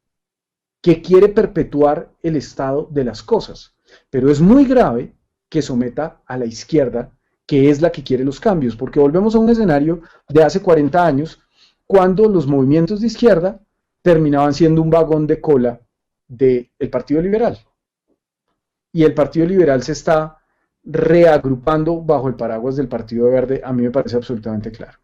que quiere perpetuar el estado de las cosas. Pero es muy grave que someta a la izquierda, que es la que quiere los cambios, porque volvemos a un escenario de hace 40 años, cuando los movimientos de izquierda terminaban siendo un vagón de cola del Partido Liberal. Y el Partido Liberal se está reagrupando bajo el paraguas del Partido Verde, a mí me parece absolutamente claro.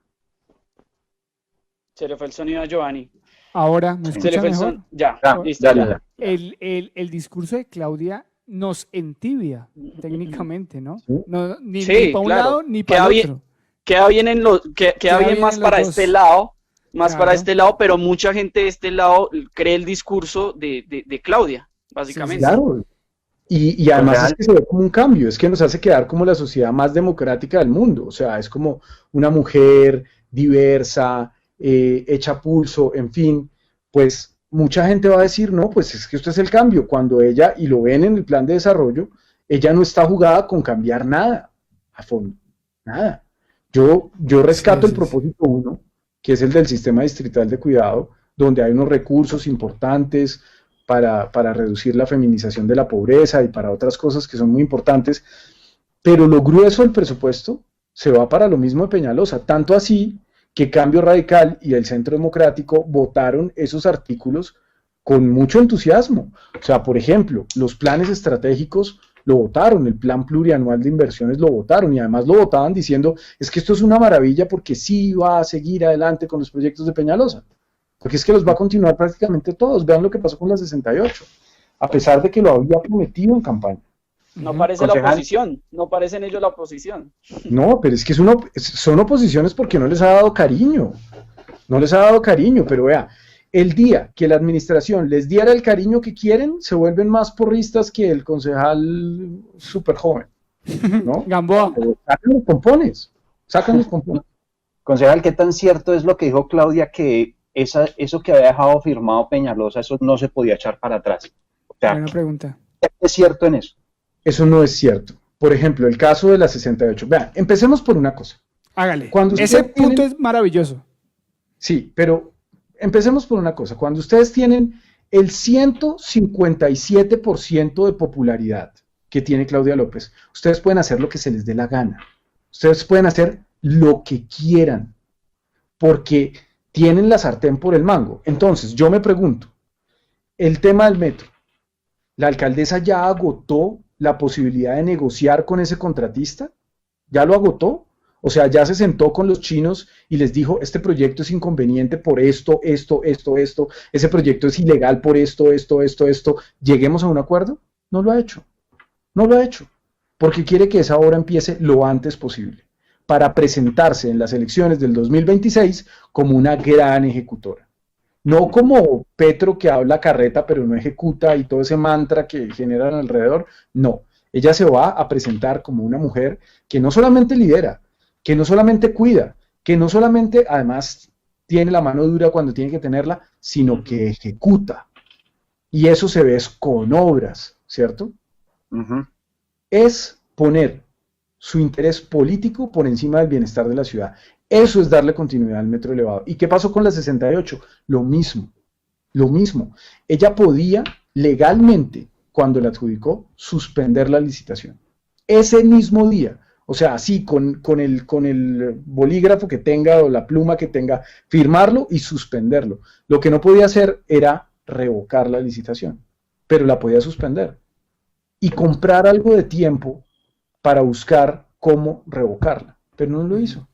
Se le fue el sonido a Giovanni. Ahora, ¿me escucha mejor? Ya, listo. Ya. El discurso de Claudia nos entibia técnicamente, ¿no? Sí. No ni Sí, para un claro. lado ni para el otro. Queda bien más para este lado, para este lado, pero mucha gente de este lado cree el discurso de Claudia, básicamente. Claro. Y además es que se ve como un cambio, es que nos hace quedar como la sociedad más democrática del mundo, o sea, es como una mujer diversa, hecha pulso, en fin, pues mucha gente va a decir, no, pues es que esto es el cambio, cuando ella, y lo ven en el plan de desarrollo, ella no está jugada con cambiar nada a fondo, nada. Yo rescato el propósito 1, que es el del sistema distrital de cuidado, donde hay unos recursos importantes para reducir la feminización de la pobreza y para otras cosas que son muy importantes, pero lo grueso del presupuesto se va para lo mismo de Peñalosa, tanto así que Cambio Radical y el Centro Democrático votaron esos artículos con mucho entusiasmo. O sea, por ejemplo, los planes estratégicos lo votaron, el plan plurianual de inversiones lo votaron, y además lo votaban diciendo, es que esto es una maravilla porque sí va a seguir adelante con los proyectos de Peñalosa, porque es que los va a continuar prácticamente todos. Vean lo que pasó con la 68, a pesar de que lo había prometido en campaña. No parece la oposición, no parecen ellos la oposición. No, pero es que son oposiciones porque no les ha dado cariño, no les ha dado cariño, pero vea, el día que la administración les diera el cariño que quieren, se vuelven más porristas que el concejal súper joven, ¿no? Gamboa. Sacan los pompones, sacan los pompones. Concejal, ¿qué tan cierto es lo que dijo Claudia, que eso que había dejado firmado Peñalosa, eso no se podía echar para atrás? O sea, Buena pregunta. ¿qué es cierto en eso? Eso no es cierto. Por ejemplo, el caso de la 68. Vean, empecemos por una cosa. Hágale. Cuando Ese punto es maravilloso. Sí, pero empecemos por una cosa. Cuando ustedes tienen el 157% de popularidad que tiene Claudia López, ustedes pueden hacer lo que se les dé la gana. Ustedes pueden hacer lo que quieran, porque tienen la sartén por el mango. Entonces, yo me pregunto, el tema del metro, ¿la alcaldesa ya agotó la posibilidad de negociar con ese contratista? ¿Ya lo agotó? O sea, ya se sentó con los chinos y les dijo, este proyecto es inconveniente por esto, ese proyecto es ilegal por esto, lleguemos a un acuerdo. No lo ha hecho, no lo ha hecho, porque quiere que esa obra empiece lo antes posible, para presentarse en las elecciones del 2026 como una gran ejecutora. No como Petro, que habla carreta pero no ejecuta, y todo ese mantra que generan alrededor. No, ella se va a presentar como una mujer que no solamente lidera, que no solamente cuida, que no solamente además tiene la mano dura cuando tiene que tenerla, sino que ejecuta. Y eso se ve con obras, ¿cierto? Es poner su interés político por encima del bienestar de la ciudad. Eso es darle continuidad al metro elevado. ¿Y qué pasó con la 68? Lo mismo, lo mismo. Ella podía legalmente, cuando la adjudicó, suspender la licitación. Ese mismo día, o sea, así, con el bolígrafo que tenga o la pluma que tenga, firmarlo y suspenderlo. Lo que no podía hacer era revocar la licitación, pero la podía suspender. Y comprar algo de tiempo para buscar cómo revocarla, pero no lo hizo.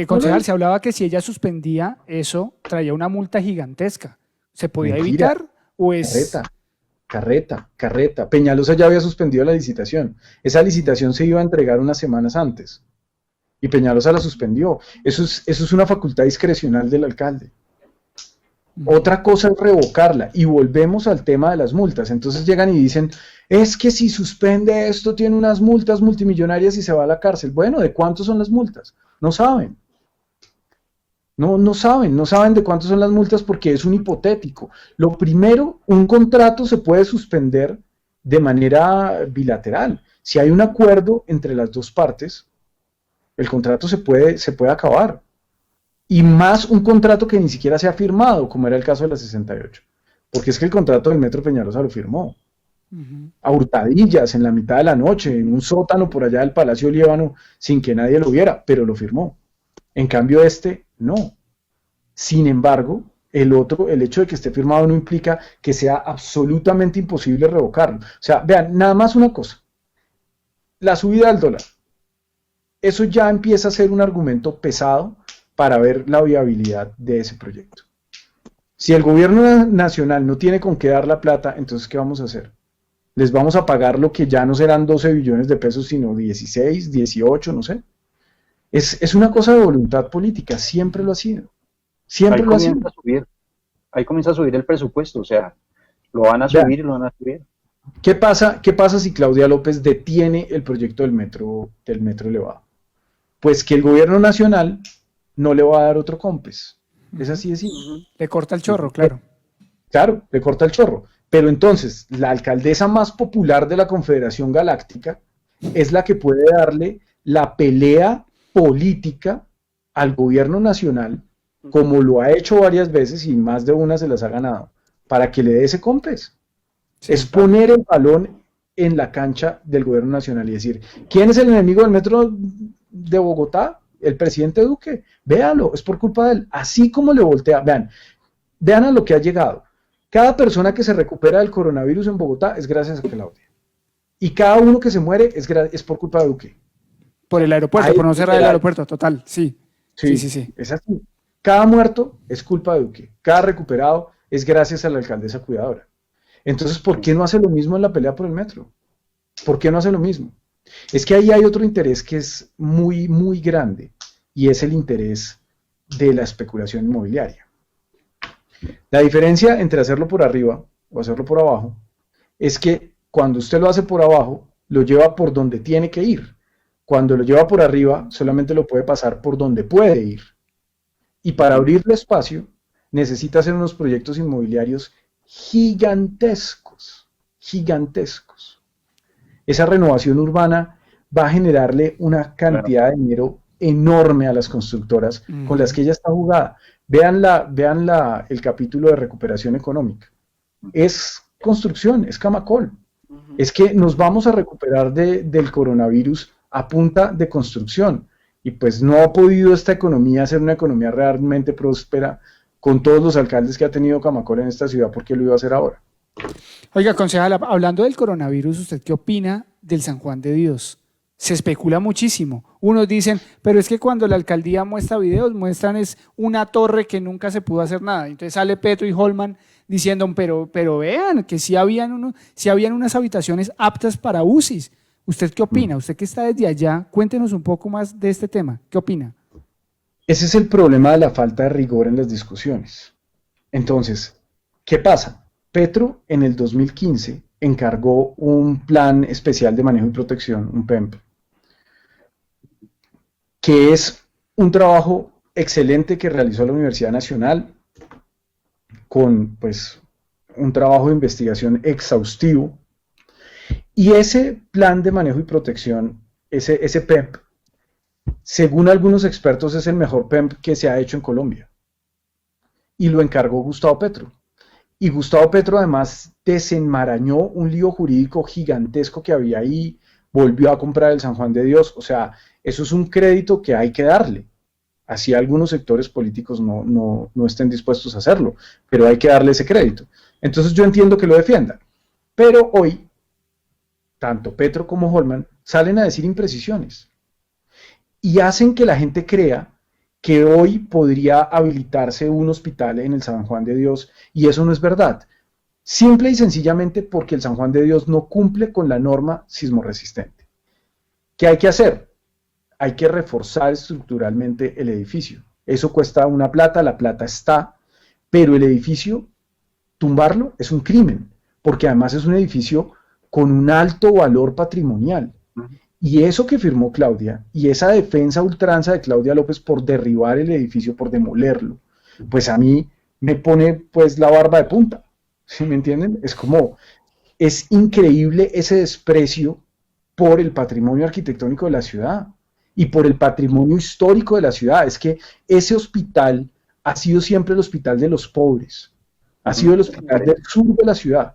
Concejal, se hablaba que si ella suspendía eso, traía una multa gigantesca. ¿Se podía Mentira. evitar o es...? Carreta. Peñalosa ya había suspendido la licitación. Esa licitación se iba a entregar unas semanas antes. Y Peñalosa la suspendió. Eso es una facultad discrecional del alcalde. Otra cosa es revocarla. Y volvemos al tema de las multas. Entonces llegan y dicen, es que si suspende esto tiene unas multas multimillonarias y se va a la cárcel. Bueno, ¿de cuánto son las multas? No saben. No saben de cuánto son las multas porque es un hipotético. Lo primero, un contrato se puede suspender de manera bilateral. Si hay un acuerdo entre las dos partes, el contrato se puede acabar. Y más un contrato que ni siquiera se ha firmado, como era el caso de la 68. Porque es que el contrato del Metro Peñalosa lo firmó. A hurtadillas, en la mitad de la noche, en un sótano por allá del Palacio Líbano, sin que nadie lo viera, pero lo firmó. En cambio no. Sin embargo, el hecho de que esté firmado no implica que sea absolutamente imposible revocarlo. O sea, vean, nada más una cosa. La subida del dólar. Eso ya empieza a ser un argumento pesado para ver la viabilidad de ese proyecto. Si el gobierno nacional no tiene con qué dar la plata, entonces ¿qué vamos a hacer? Les vamos a pagar lo que ya no serán 12 billones de pesos, sino 16, 18, no sé. Es una cosa de voluntad política, siempre lo ha sido. Siempre lo ha sido. Ahí comienza a subir el presupuesto, o sea, lo van a subir y lo van a subir. ¿Qué pasa si Claudia López detiene el proyecto del metro elevado? Pues que el gobierno nacional no le va a dar otro COMPES. Es así de simple. Le corta el chorro, claro. Claro, le corta el chorro. Pero entonces, la alcaldesa más popular de la Confederación Galáctica es la que puede darle la pelea política al gobierno nacional, como lo ha hecho varias veces y más de una se las ha ganado, para que le dé ese COMPES. Sí. Es poner el balón en la cancha del gobierno nacional y decir, ¿quién es el enemigo del metro de Bogotá? El presidente Duque. Véalo, es por culpa de él. Así como le voltea, vean a lo que ha llegado. Cada persona que se recupera del coronavirus en Bogotá es gracias a Claudia. Y cada uno que se muere es por culpa de Duque. Por el aeropuerto, por no cerrar el aeropuerto, total, sí. Sí. Es así. Cada muerto es culpa de Duque. Cada recuperado es gracias a la alcaldesa cuidadora. Entonces, ¿por qué no hace lo mismo en la pelea por el metro? ¿Por qué no hace lo mismo? Es que ahí hay otro interés que es muy, muy grande, y es el interés de la especulación inmobiliaria. La diferencia entre hacerlo por arriba o hacerlo por abajo es que cuando usted lo hace por abajo, lo lleva por donde tiene que ir. Cuando lo lleva por arriba, solamente lo puede pasar por donde puede ir. Y para abrirle espacio, necesita hacer unos proyectos inmobiliarios gigantescos. Esa renovación urbana va a generarle una cantidad de dinero enorme a las constructoras con las que ella está jugada. Vean el capítulo de recuperación económica. Es construcción, es Camacol. Es que nos vamos a recuperar del coronavirus a punta de construcción. Y pues no ha podido esta economía ser una economía realmente próspera con todos los alcaldes que ha tenido Camacol en esta ciudad, porque lo iba a hacer ahora. Oiga, concejal, hablando del coronavirus, ¿usted qué opina del San Juan de Dios? Se especula muchísimo. Unos dicen, pero es que cuando la alcaldía muestra videos, muestran es una torre que nunca se pudo hacer nada. Entonces sale Petro y Holman diciendo, pero vean que sí habían unas habitaciones aptas para UCIs. ¿Usted qué opina? Usted que está desde allá, cuéntenos un poco más de este tema. ¿Qué opina? Ese es el problema de la falta de rigor en las discusiones. Entonces, ¿qué pasa? Petro en el 2015 encargó un plan especial de manejo y protección, un PEMP, que es un trabajo excelente que realizó la Universidad Nacional con pues un trabajo de investigación exhaustivo. Y ese plan de manejo y protección, ese PEMP, según algunos expertos es el mejor PEMP que se ha hecho en Colombia. Y lo encargó Gustavo Petro. Y Gustavo Petro además desenmarañó un lío jurídico gigantesco que había ahí, volvió a comprar el San Juan de Dios. O sea, eso es un crédito que hay que darle. Así algunos sectores políticos no estén dispuestos a hacerlo, pero hay que darle ese crédito. Entonces yo entiendo que lo defiendan. Pero hoy, tanto Petro como Holman salen a decir imprecisiones y hacen que la gente crea que hoy podría habilitarse un hospital en el San Juan de Dios, y eso no es verdad. Simple y sencillamente porque el San Juan de Dios no cumple con la norma sismorresistente. ¿Qué hay que hacer? Hay que reforzar estructuralmente el edificio. Eso cuesta una plata, la plata está, pero el edificio, tumbarlo es un crimen, porque además es un edificio con un alto valor patrimonial. Y eso que firmó Claudia, y esa defensa a ultranza de Claudia López por derribar el edificio, por demolerlo, pues a mí me pone pues la barba de punta, ¿sí me entienden? Es increíble ese desprecio por el patrimonio arquitectónico de la ciudad y por el patrimonio histórico de la ciudad. Es que ese hospital ha sido siempre el hospital de los pobres, ha sido el hospital del sur de la ciudad.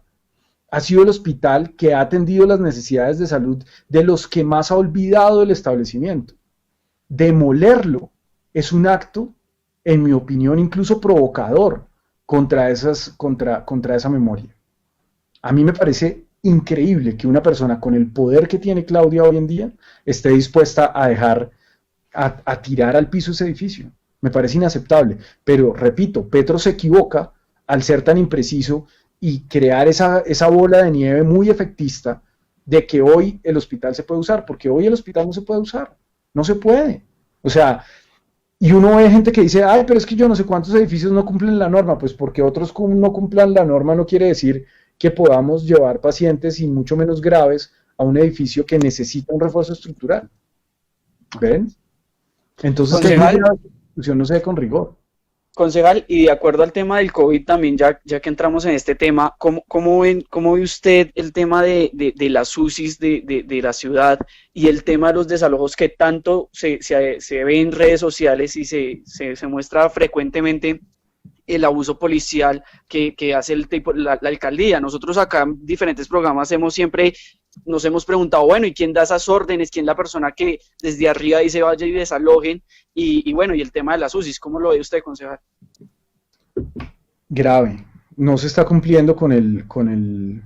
Ha sido el hospital que ha atendido las necesidades de salud de los que más ha olvidado el establecimiento. Demolerlo es un acto, en mi opinión, incluso provocador contra esa memoria. A mí me parece increíble que una persona con el poder que tiene Claudia hoy en día esté dispuesta a tirar al piso ese edificio. Me parece inaceptable. Pero, repito, Petro se equivoca al ser tan impreciso y crear esa bola de nieve muy efectista de que hoy el hospital se puede usar, porque hoy el hospital no se puede usar, no se puede. O sea, y uno ve gente que dice, ay, pero es que yo no sé cuántos edificios no cumplen la norma, pues porque otros no cumplan la norma no quiere decir que podamos llevar pacientes y mucho menos graves a un edificio que necesita un refuerzo estructural. ¿Ven? Entonces, que la discusión no se dé con rigor. Concejal, y de acuerdo al tema del COVID también, ya que entramos en este tema, ¿cómo ve usted el tema de las UCIs de la ciudad y el tema de los desalojos que tanto se ve en redes sociales y se muestra frecuentemente el abuso policial que hace la alcaldía. Nosotros acá en diferentes programas nos hemos preguntado, bueno, ¿y quién da esas órdenes? ¿Quién es la persona que desde arriba dice vaya y desalojen? Y bueno, y el tema de las UCIs, ¿cómo lo ve usted, concejal? Grave. No se está cumpliendo con el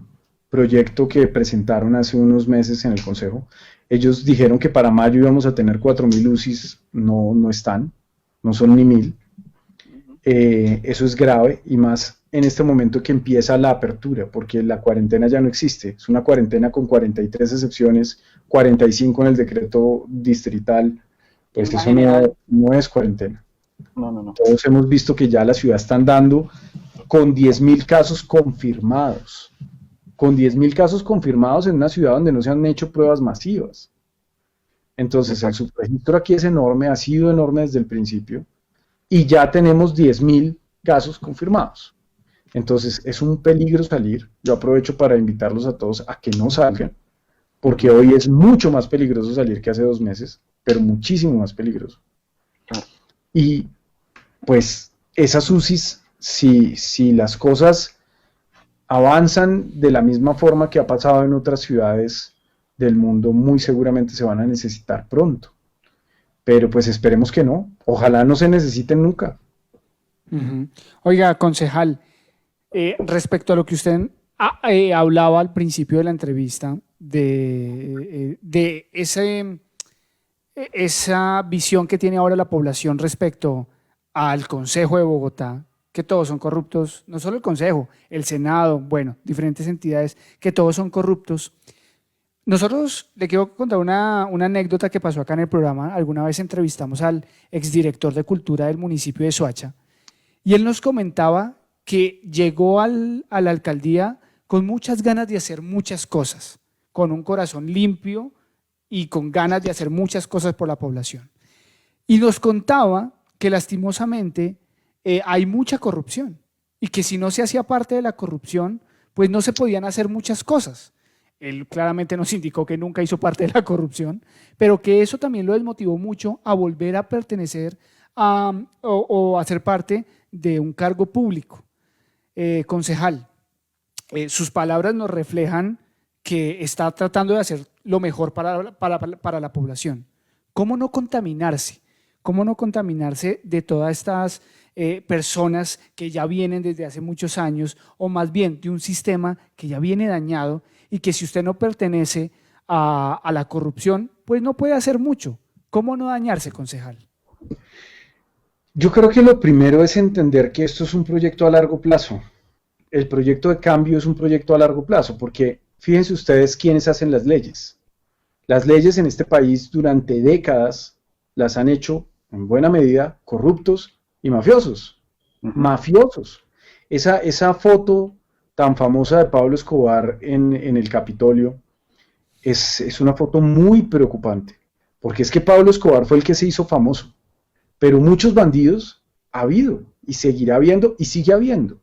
proyecto que presentaron hace unos meses en el Consejo. Ellos dijeron que para mayo íbamos a tener 4.000 UCIs, no están, no son ni 1.000. Eso es grave, y más en este momento que empieza la apertura, porque la cuarentena ya no existe. Es una cuarentena con 43 excepciones, 45 en el decreto distrital. Pues eso no es cuarentena. No. Todos hemos visto que ya la ciudad está andando con 10.000 casos confirmados. Con 10.000 casos confirmados en una ciudad donde no se han hecho pruebas masivas. Entonces, el subregistro aquí es enorme, ha sido enorme desde el principio, y ya tenemos 10.000 casos confirmados. Entonces, es un peligro salir. Yo aprovecho para invitarlos a todos a que no salgan, porque hoy es mucho más peligroso salir que hace 2 meses, pero muchísimo más peligroso. Y, pues, esas UCIs, si las cosas avanzan de la misma forma que ha pasado en otras ciudades del mundo, muy seguramente se van a necesitar pronto. Pero pues esperemos que no. Ojalá no se necesiten nunca. Oiga, concejal, respecto a lo que usted hablaba al principio de la entrevista, de esa visión que tiene ahora la población respecto al Consejo de Bogotá, que todos son corruptos, no solo el Consejo, el Senado, bueno, diferentes entidades, que todos son corruptos. Nosotros, le quiero contar una anécdota que pasó acá en el programa. Alguna vez entrevistamos al exdirector de Cultura del municipio de Soacha, y él nos comentaba que llegó a la alcaldía con muchas ganas de hacer muchas cosas, con un corazón limpio y con ganas de hacer muchas cosas por la población. Y nos contaba que lastimosamente hay mucha corrupción, y que si no se hacía parte de la corrupción, pues no se podían hacer muchas cosas. Él claramente nos indicó que nunca hizo parte de la corrupción, pero que eso también lo desmotivó mucho a volver a pertenecer o a ser parte de un cargo público. Concejal, sus palabras nos reflejan que está tratando de hacer lo mejor para la población. ¿Cómo no contaminarse? ¿Cómo no contaminarse de todas estas personas que ya vienen desde hace muchos años, o más bien de un sistema que ya viene dañado, y que si usted no pertenece a la corrupción, pues no puede hacer mucho? ¿Cómo no dañarse, concejal? Yo creo que lo primero es entender que esto es un proyecto a largo plazo. El proyecto de cambio es un proyecto a largo plazo, porque fíjense ustedes quiénes hacen las leyes. Las leyes en este país durante décadas las han hecho, en buena medida, corruptos y mafiosos. Mafiosos. Esa foto tan famosa de Pablo Escobar en el Capitolio es una foto muy preocupante, porque es que Pablo Escobar fue el que se hizo famoso, pero muchos bandidos ha habido, y seguirá habiendo, y sigue habiendo.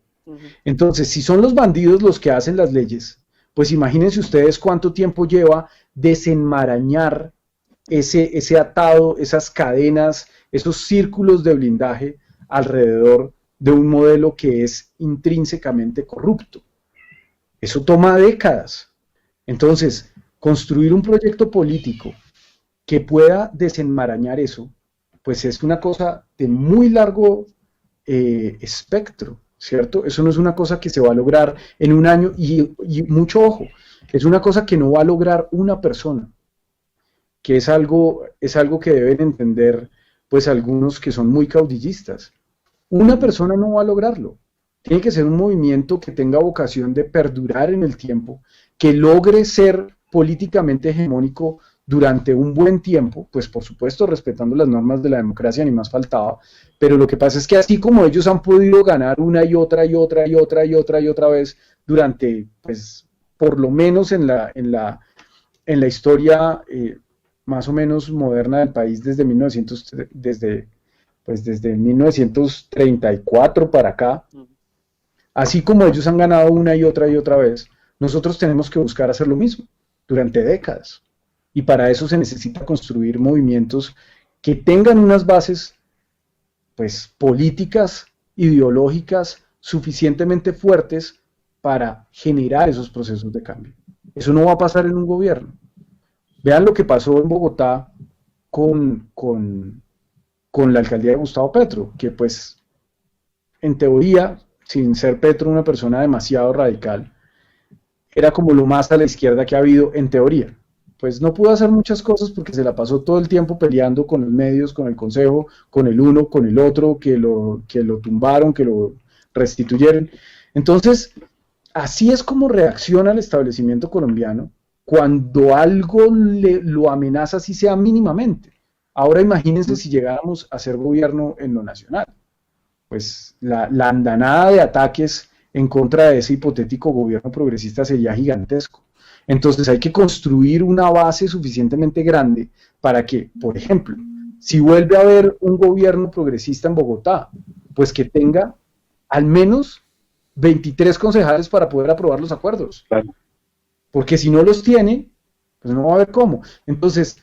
Entonces, si son los bandidos los que hacen las leyes, pues imagínense ustedes cuánto tiempo lleva desenmarañar ese atado, esas cadenas, esos círculos de blindaje alrededor de un modelo que es intrínsecamente corrupto. Eso toma décadas. Entonces, construir un proyecto político que pueda desenmarañar eso, pues es una cosa de muy largo espectro, ¿cierto? Eso no es una cosa que se va a lograr en un año, y mucho ojo, es una cosa que no va a lograr una persona, que es algo que deben entender pues algunos que son muy caudillistas. Una persona no va a lograrlo. Tiene que ser un movimiento que tenga vocación de perdurar en el tiempo, que logre ser políticamente hegemónico durante un buen tiempo, pues por supuesto respetando las normas de la democracia, ni más faltaba, pero lo que pasa es que así como ellos han podido ganar una y otra vez durante, pues por lo menos en la historia más o menos moderna del país desde 1934 para acá, así como ellos han ganado una y otra vez, nosotros tenemos que buscar hacer lo mismo durante décadas. Y para eso se necesita construir movimientos que tengan unas bases pues políticas ideológicas suficientemente fuertes para generar esos procesos de cambio. Eso no va a pasar en un gobierno. Vean lo que pasó en Bogotá con la alcaldía de Gustavo Petro, que pues en teoría, sin ser Petro una persona demasiado radical, era como lo más a la izquierda que ha habido en teoría. Pues no pudo hacer muchas cosas porque se la pasó todo el tiempo peleando con los medios, con el consejo, con el uno, con el otro, que lo tumbaron, que lo restituyeron. Entonces, así es como reacciona el establecimiento colombiano cuando algo lo amenaza, así sea mínimamente. Ahora imagínense si llegáramos a ser gobierno en lo nacional. Pues la andanada de ataques en contra de ese hipotético gobierno progresista sería gigantesco. Entonces hay que construir una base suficientemente grande para que, por ejemplo, si vuelve a haber un gobierno progresista en Bogotá, pues que tenga al menos 23 concejales para poder aprobar los acuerdos. Claro. Porque si no los tiene, pues no va a haber cómo. Entonces,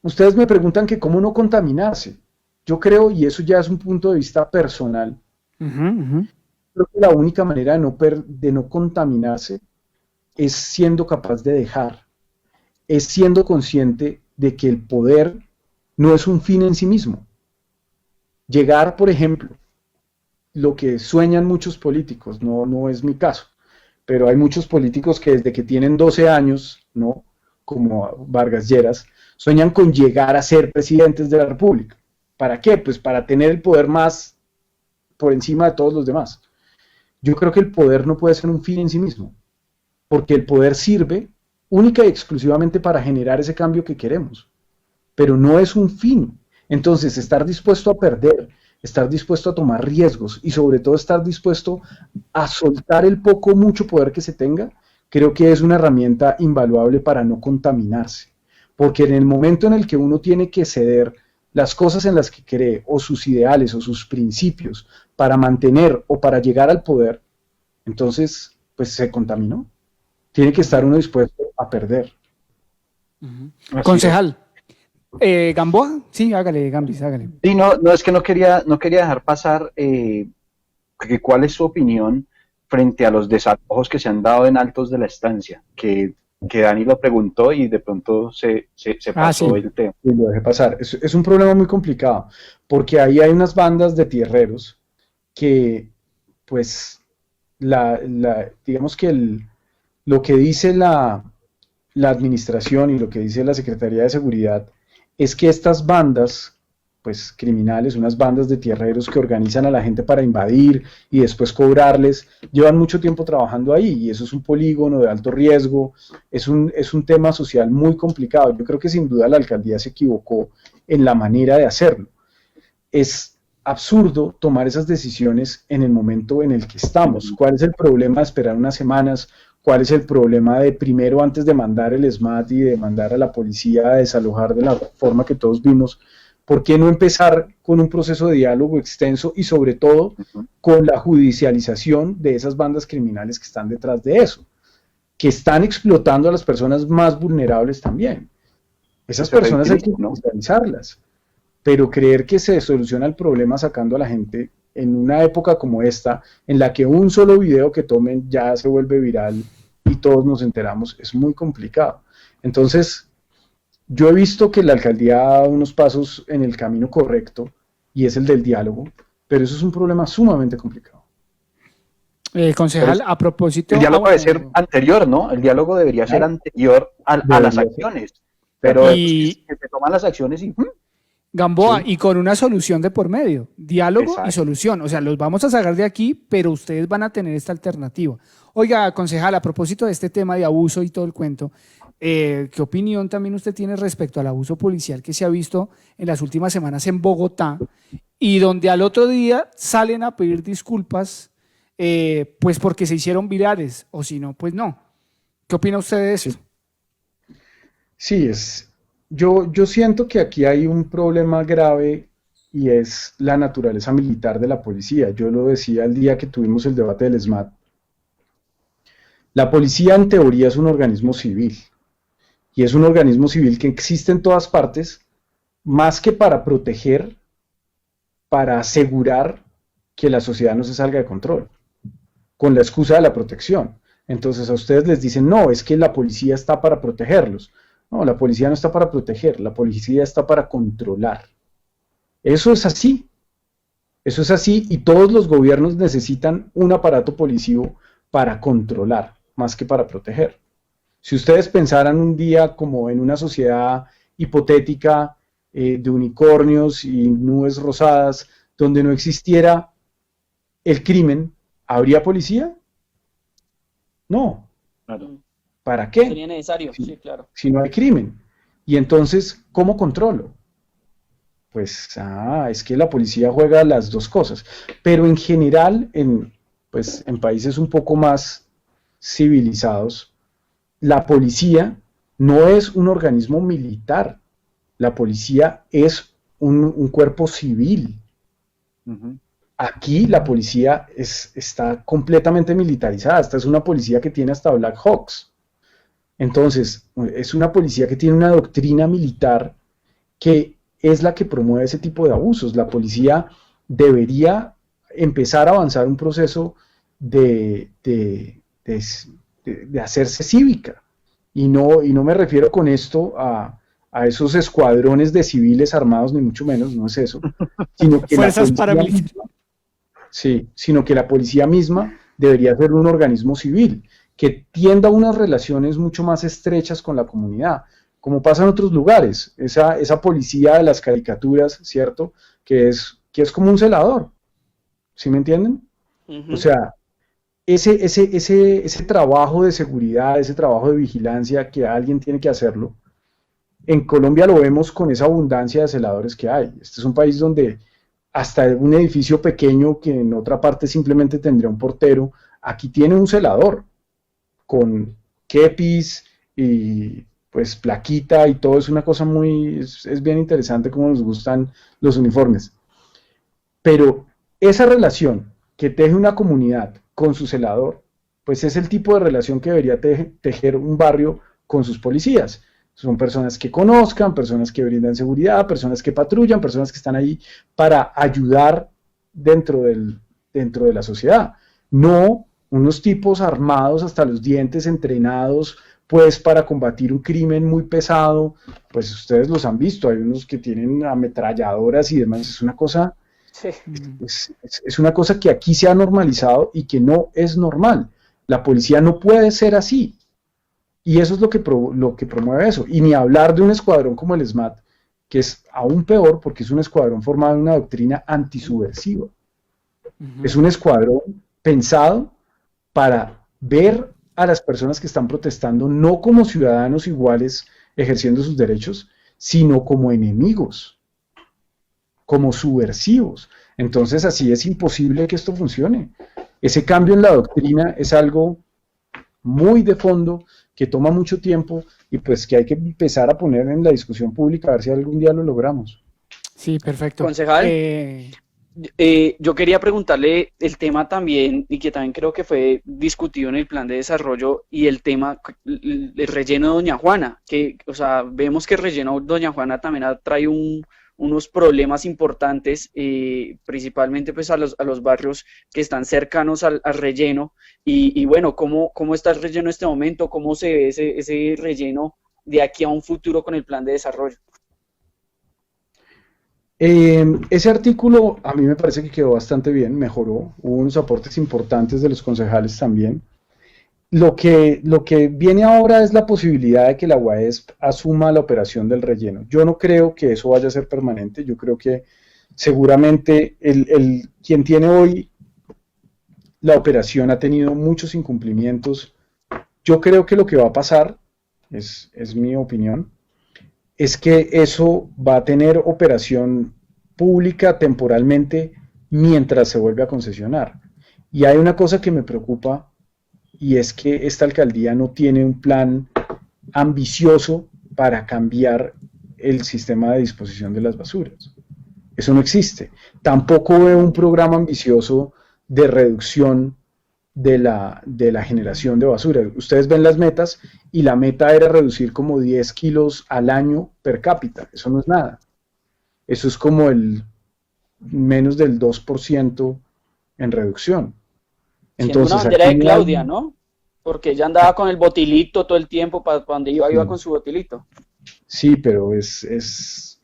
ustedes me preguntan que cómo no contaminarse. Yo creo, y eso ya es un punto de vista personal, creo que la única manera de no contaminarse es siendo capaz de dejar, es siendo consciente de que el poder no es un fin en sí mismo. Llegar, por ejemplo, lo que sueñan muchos políticos, no es mi caso, pero hay muchos políticos que desde que tienen 12 años, ¿no?, como Vargas Lleras, sueñan con llegar a ser presidentes de la República. ¿Para qué? Pues para tener el poder más por encima de todos los demás. Yo creo que el poder no puede ser un fin en sí mismo, porque el poder sirve única y exclusivamente para generar ese cambio que queremos, pero no es un fin. Entonces, estar dispuesto a perder, estar dispuesto a tomar riesgos y sobre todo estar dispuesto a soltar el poco o mucho poder que se tenga, creo que es una herramienta invaluable para no contaminarse, porque en el momento en el que uno tiene que ceder las cosas en las que cree, o sus ideales, o sus principios, para mantener o para llegar al poder, entonces, pues se contaminó. Tiene que estar uno dispuesto a perder. Concejal. ¿Gamboa? Sí, hágale, Gambis, hágale. Sí, no, es que no quería dejar pasar que cuál es su opinión frente a los desalojos que se han dado en Altos de la Estancia, que Dani lo preguntó y de pronto se pasó el tema. Y lo dejé pasar. Es un problema muy complicado, porque ahí hay unas bandas de tierreros que, pues, digamos que lo que dice la administración y lo que dice la Secretaría de Seguridad es que estas bandas, pues criminales, unas bandas de tierreros que organizan a la gente para invadir y después cobrarles, llevan mucho tiempo trabajando ahí y eso es un polígono de alto riesgo, es un tema social muy complicado. Yo creo que sin duda la alcaldía se equivocó en la manera de hacerlo. Es absurdo tomar esas decisiones en el momento en el que estamos. ¿Cuál es el problema de esperar unas semanas? ¿Cuál es el problema de primero, antes de mandar el SMAT y de mandar a la policía a desalojar de la forma que todos vimos? ¿Por qué no empezar con un proceso de diálogo extenso y sobre todo con la judicialización de esas bandas criminales que están detrás de eso? Que están explotando a las personas más vulnerables también. Esas personas hay que judicializarlas. Pero creer que se soluciona el problema sacando a la gente en una época como esta, en la que un solo video que tomen ya se vuelve viral y todos nos enteramos, es muy complicado. Entonces, yo he visto que la alcaldía ha dado unos pasos en el camino correcto, y es el del diálogo, pero eso es un problema sumamente complicado. Concejal, a propósito... El diálogo debe ser anterior, ¿no? El diálogo debería ser anterior a las acciones, pero que se toman las acciones y... Gamboa, sí. Y con una solución de por medio, diálogo y solución, o sea, los vamos a sacar de aquí, pero ustedes van a tener esta alternativa. Oiga, concejal, a propósito de este tema de abuso y todo el cuento, ¿qué opinión también usted tiene respecto al abuso policial que se ha visto en las últimas semanas en Bogotá y donde al otro día salen a pedir disculpas pues porque se hicieron virales, o si no, pues no? ¿Qué opina usted de eso? Sí, Yo siento que aquí hay un problema grave y es la naturaleza militar de la policía. Yo lo decía el día que tuvimos el debate del SMAT. La policía en teoría es un organismo civil y es un organismo civil que existe en todas partes, más que para proteger, para asegurar que la sociedad no se salga de control, con la excusa de la protección. Entonces a ustedes les dicen, no, es que la policía está para protegerlos. No, la policía no está para proteger, la policía está para controlar. Eso es así. Eso es así y todos los gobiernos necesitan un aparato policivo para controlar, más que para proteger. Si ustedes pensaran un día como en una sociedad hipotética de unicornios y nubes rosadas, donde no existiera el crimen, ¿habría policía? No. Claro. ¿Para qué? Sería necesario, sí, claro. Si no hay crimen. Y entonces, ¿cómo controlo? Pues, es que la policía juega las dos cosas. Pero en general, pues, en países un poco más civilizados, la policía no es un organismo militar. La policía es un cuerpo civil. Ujú. Aquí la policía está completamente militarizada. Esta es una policía que tiene hasta Black Hawks. Entonces, es una policía que tiene una doctrina militar que es la que promueve ese tipo de abusos. La policía debería empezar a avanzar un proceso de hacerse cívica. Y no me refiero con esto a esos escuadrones de civiles armados, ni mucho menos, no es eso. Sino que fuerzas paramilitares. Sí, sino que la policía misma debería ser un organismo civil que tienda unas relaciones mucho más estrechas con la comunidad, como pasa en otros lugares, esa policía de las caricaturas, ¿cierto? Que es como un celador, ¿sí me entienden? Ujú. O sea, ese trabajo de seguridad, ese trabajo de vigilancia que alguien tiene que hacerlo, en Colombia lo vemos con esa abundancia de celadores que hay. Este es un país donde hasta un edificio pequeño que en otra parte simplemente tendría un portero, aquí tiene un celador con kepis y pues plaquita y todo. Es una cosa es bien interesante cómo nos gustan los uniformes. Pero esa relación que teje una comunidad con su celador, pues es el tipo de relación que debería tejer un barrio con sus policías. Son personas que conozcan, personas que brindan seguridad, personas que patrullan, personas que están ahí para ayudar dentro de la sociedad. No unos tipos armados hasta los dientes, entrenados, pues para combatir un crimen muy pesado. Pues ustedes los han visto, hay unos que tienen ametralladoras y demás. Es una cosa, Sí. es una cosa que aquí se ha normalizado y que no es normal. La policía no puede ser así. Y eso es lo que promueve eso. Y ni hablar de un escuadrón como el SMAT, que es aún peor porque es un escuadrón formado en una doctrina antisubversiva. Es un escuadrón pensado para ver a las personas que están protestando no como ciudadanos iguales ejerciendo sus derechos, sino como enemigos, como subversivos. Entonces así es imposible que esto funcione. Ese cambio en la doctrina es algo muy de fondo, que toma mucho tiempo y pues que hay que empezar a poner en la discusión pública a ver si algún día lo logramos. Sí, perfecto. Concejal, yo quería preguntarle el tema también, y que también creo que fue discutido en el plan de desarrollo, y el tema, el relleno de Doña Juana, que, o sea, vemos que el relleno de Doña Juana también trae unos problemas importantes, principalmente pues a los barrios que están cercanos al relleno, y bueno, ¿cómo está el relleno en este momento? ¿Cómo se ve ese relleno de aquí a un futuro con el plan de desarrollo? Ese artículo a mí me parece que quedó bastante bien, mejoró, hubo unos aportes importantes de los concejales también. Lo que viene ahora es la posibilidad de que la UAESP asuma la operación del relleno. Yo no creo que eso vaya a ser permanente, yo creo que seguramente quien tiene hoy la operación ha tenido muchos incumplimientos. Yo creo que lo que va a pasar, es mi opinión, es que eso va a tener operación pública temporalmente mientras se vuelve a concesionar. Y hay una cosa que me preocupa, y es que esta alcaldía no tiene un plan ambicioso para cambiar el sistema de disposición de las basuras. Eso no existe. Tampoco veo un programa ambicioso de reducción de la generación de basura. Ustedes ven las metas y la meta era reducir como 10 kilos al año per cápita. Eso no es nada. Eso es como el menos del 2% en reducción. Siendo Entonces, una bandera aquí de no Claudia, hay- ¿no? Porque ella andaba con el botilito todo el tiempo, para donde iba con su botilito. Sí, pero es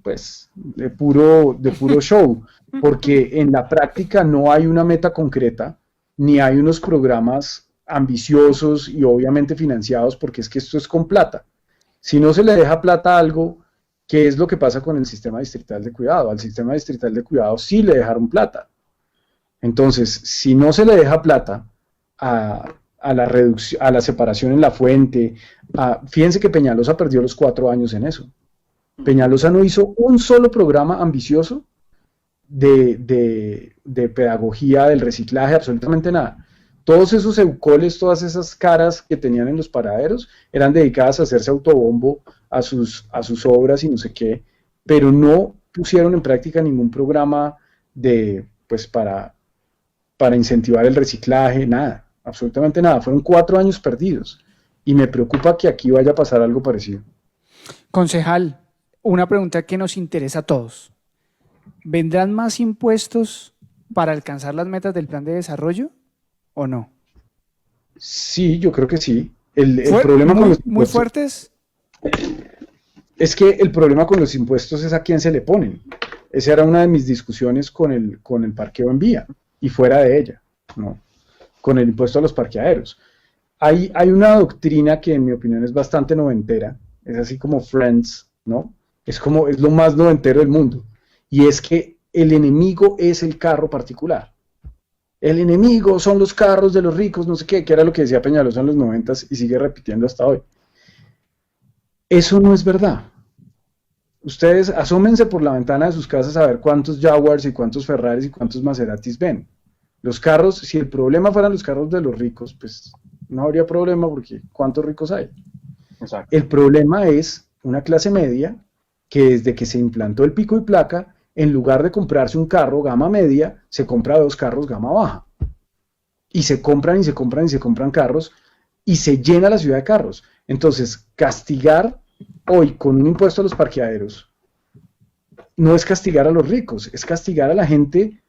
pues de puro show, porque en la práctica no hay una meta concreta, ni hay unos programas ambiciosos y obviamente financiados, porque es que esto es con plata. Si no se le deja plata a algo, ¿qué es lo que pasa con el sistema distrital de cuidado? Al sistema distrital de cuidado sí le dejaron plata. Entonces, si no se le deja plata a la reducción, a la separación en la fuente, fíjense que Peñalosa perdió los 4 años en eso. Peñalosa no hizo un solo programa ambicioso de pedagogía del reciclaje, absolutamente nada. Todos esos eucoles, todas esas caras que tenían en los paraderos eran dedicadas a hacerse autobombo a sus obras y no sé qué, pero no pusieron en práctica ningún programa pues para incentivar el reciclaje, nada, absolutamente nada. Fueron 4 años perdidos y me preocupa que aquí vaya a pasar algo parecido. Concejal, una pregunta que nos interesa a todos. ¿Vendrán más impuestos para alcanzar las metas del plan de desarrollo o no? Sí, yo creo que sí. El problema con los muy impuestos fuertes. es que el problema con los impuestos es a quién se le ponen. Esa era una de mis discusiones con el parqueo en vía y fuera de ella, ¿no? Con el impuesto a los parqueaderos. Hay una doctrina que en mi opinión es bastante noventera, es así como Friends, ¿no? Es lo más noventero del mundo. Y es que el enemigo es el carro particular. El enemigo son los carros de los ricos, no sé qué, que era lo que decía Peñalosa en los 90s y sigue repitiendo hasta hoy. Eso no es verdad. Ustedes asómense por la ventana de sus casas a ver cuántos Jaguars y cuántos Ferraris y cuántos Maseratis ven. Los carros, si el problema fueran los carros de los ricos, pues no habría problema porque ¿cuántos ricos hay? Exacto. El problema es una clase media que desde que se implantó el pico y placa, en lugar de comprarse un carro gama media, se compra 2 carros gama baja. Y se compran y se compran y se compran carros y se llena la ciudad de carros. Entonces, castigar hoy con un impuesto a los parqueaderos no es castigar a los ricos, es castigar a la gente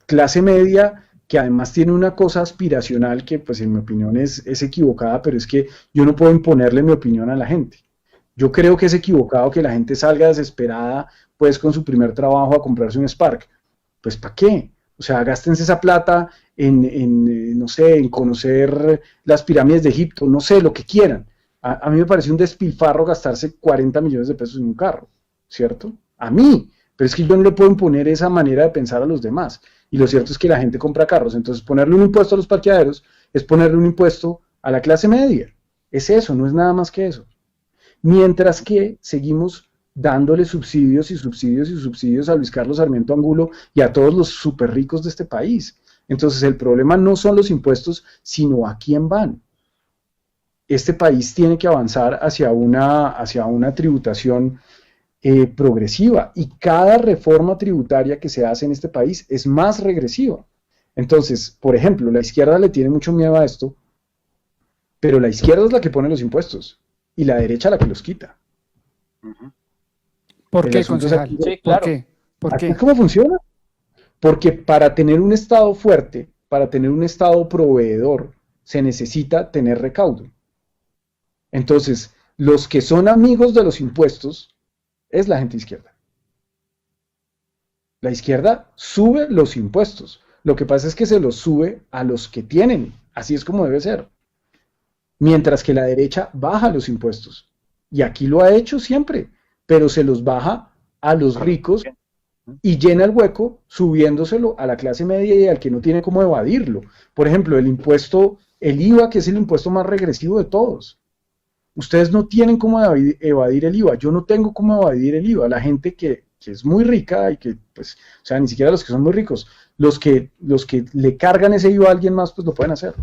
clase media que además tiene una cosa aspiracional que pues en mi opinión es equivocada, pero es que yo no puedo imponerle mi opinión a la gente. Yo creo que es equivocado que la gente salga desesperada pues con su primer trabajo a comprarse un Spark. Pues ¿para qué? O sea, gástense esa plata no sé, en conocer las pirámides de Egipto, no sé, lo que quieran. A mí me parece un despilfarro gastarse 40 millones de pesos en un carro, ¿cierto? A mí, pero es que yo no le puedo imponer esa manera de pensar a los demás. Y lo cierto es que la gente compra carros, entonces ponerle un impuesto a los parqueaderos es ponerle un impuesto a la clase media. Es eso, no es nada más que eso. Mientras que seguimos dándole subsidios y subsidios y subsidios a Luis Carlos Sarmiento Angulo y a todos los súper ricos de este país. Entonces el problema no son los impuestos, sino a quién van. Este país tiene que avanzar hacia una tributación progresiva y cada reforma tributaria que se hace en este país es más regresiva. Entonces, por ejemplo, la izquierda le tiene mucho miedo a esto, pero la izquierda es la que pone los impuestos y la derecha la que los quita. ¿Por qué, concejal? Sí, claro. ¿Por qué? ¿Cómo funciona? Porque para tener un Estado fuerte, para tener un Estado proveedor, se necesita tener recaudo. Entonces, los que son amigos de los impuestos es la gente izquierda. La izquierda sube los impuestos. Lo que pasa es que se los sube a los que tienen. Así es como debe ser. Mientras que la derecha baja los impuestos. Y aquí lo ha hecho siempre, pero se los baja a los ricos y llena el hueco subiéndoselo a la clase media y al que no tiene cómo evadirlo. Por ejemplo, el IVA, que es el impuesto más regresivo de todos. Ustedes no tienen cómo evadir el IVA. Yo no tengo cómo evadir el IVA. La gente que es muy rica y que, pues, o sea, ni siquiera los que son muy ricos, los que le cargan ese IVA a alguien más, pues lo pueden hacer.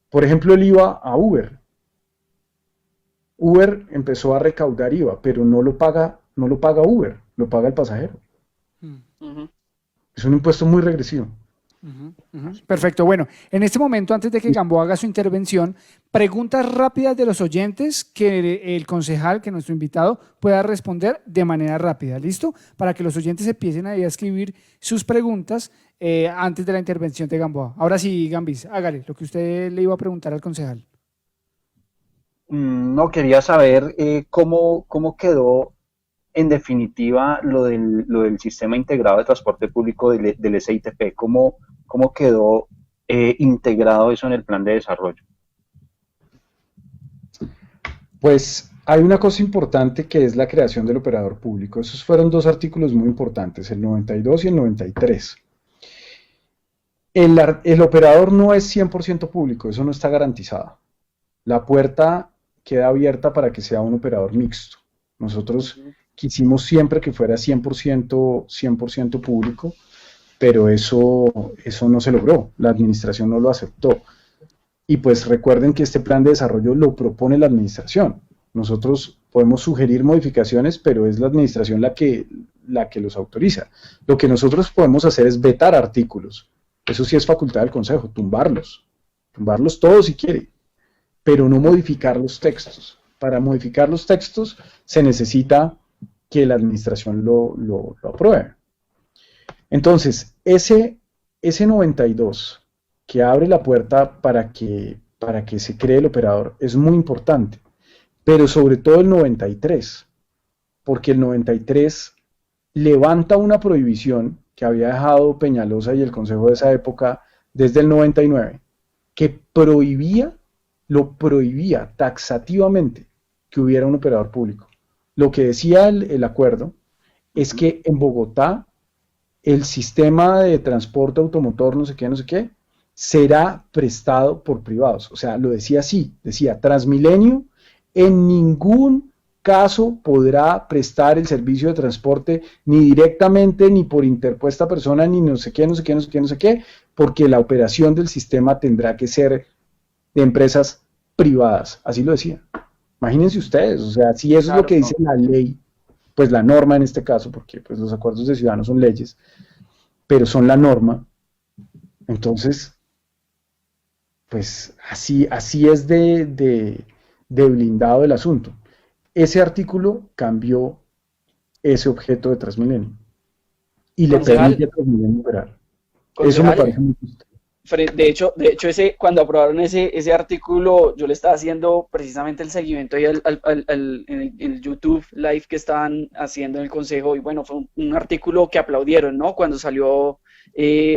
Por ejemplo, el IVA a Uber. Uber empezó a recaudar IVA, pero no lo paga Uber, lo paga el pasajero. Es un impuesto muy regresivo. Perfecto. Bueno, en este momento, antes de que Gamboa haga su intervención, preguntas rápidas de los oyentes que el concejal, que nuestro invitado, pueda responder de manera rápida. ¿Listo? Para que los oyentes empiecen ahí a escribir sus preguntas antes de la intervención de Gamboa. Ahora sí, Gambis, hágale lo que usted le iba a preguntar al concejal. No, quería saber cómo quedó en definitiva lo del sistema integrado de transporte público del SITP, cómo quedó integrado eso en el plan de desarrollo. Pues hay una cosa importante que es la creación del operador público. Esos fueron dos artículos muy importantes, el 92 y el 93. El operador no es 100% público, eso no está garantizado. La puerta queda abierta para que sea un operador mixto. Nosotros quisimos siempre que fuera 100% público, pero eso no se logró, la administración no lo aceptó. Y pues recuerden que este plan de desarrollo lo propone la administración. Nosotros podemos sugerir modificaciones, pero es la administración la que los autoriza. Lo que nosotros podemos hacer es vetar artículos. Eso sí es facultad del Consejo, tumbarlos todos si quiere, pero no modificar los textos. Para modificar los textos se necesita que la administración lo apruebe. Entonces, ese 92 que abre la puerta para que se cree el operador es muy importante, pero sobre todo el 93, porque el 93 levanta una prohibición que había dejado Peñalosa y el Consejo de esa época desde el 99, que lo prohibía taxativamente que hubiera un operador público. Lo que decía el acuerdo es que en Bogotá el sistema de transporte automotor, no sé qué, será prestado por privados. O sea, lo decía así, decía Transmilenio en ningún caso podrá prestar el servicio de transporte ni directamente, ni por interpuesta persona, ni no sé qué, porque la operación del sistema tendrá que ser de empresas privadas. Así lo decía. Imagínense ustedes, o sea, si eso es lo que dice la ley, pues la norma en este caso, porque pues los acuerdos de ciudadanos son leyes, pero son la norma, entonces, pues así es de blindado el asunto. Ese artículo cambió ese objeto de Transmilenio y le permite a Transmilenio operar. Eso me parece muy justo. De hecho cuando aprobaron ese artículo, yo le estaba haciendo precisamente el seguimiento ahí en el YouTube Live que estaban haciendo en el Consejo, y bueno, fue un artículo que aplaudieron, ¿no? Cuando salió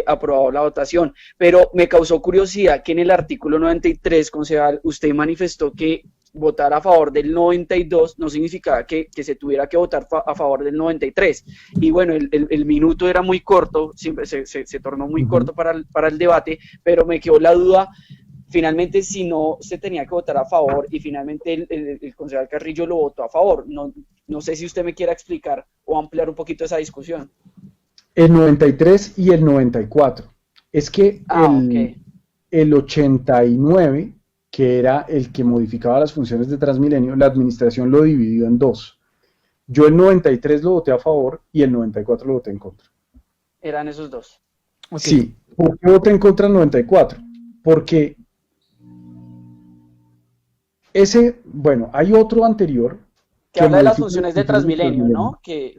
aprobado la votación, pero me causó curiosidad que en el artículo 93, concejal, usted manifestó que votar a favor del 92 no significaba que se tuviera que votar a favor del 93. Y bueno, el minuto era muy corto, siempre se tornó muy corto para el debate, pero me quedó la duda, finalmente, si no se tenía que votar a favor, y finalmente el concejal Carrillo lo votó a favor. No sé si usted me quiera explicar o ampliar un poquito esa discusión. El 93 y el 94. Es que el 89, que era el que modificaba las funciones de Transmilenio, la administración lo dividió en dos. Yo el 93 lo voté a favor y el 94 lo voté en contra. Eran esos dos. Okay. Sí. ¿Por qué voté en contra del 94? Porque hay otro anterior que habla de las funciones de Transmilenio, ¿no? Sí.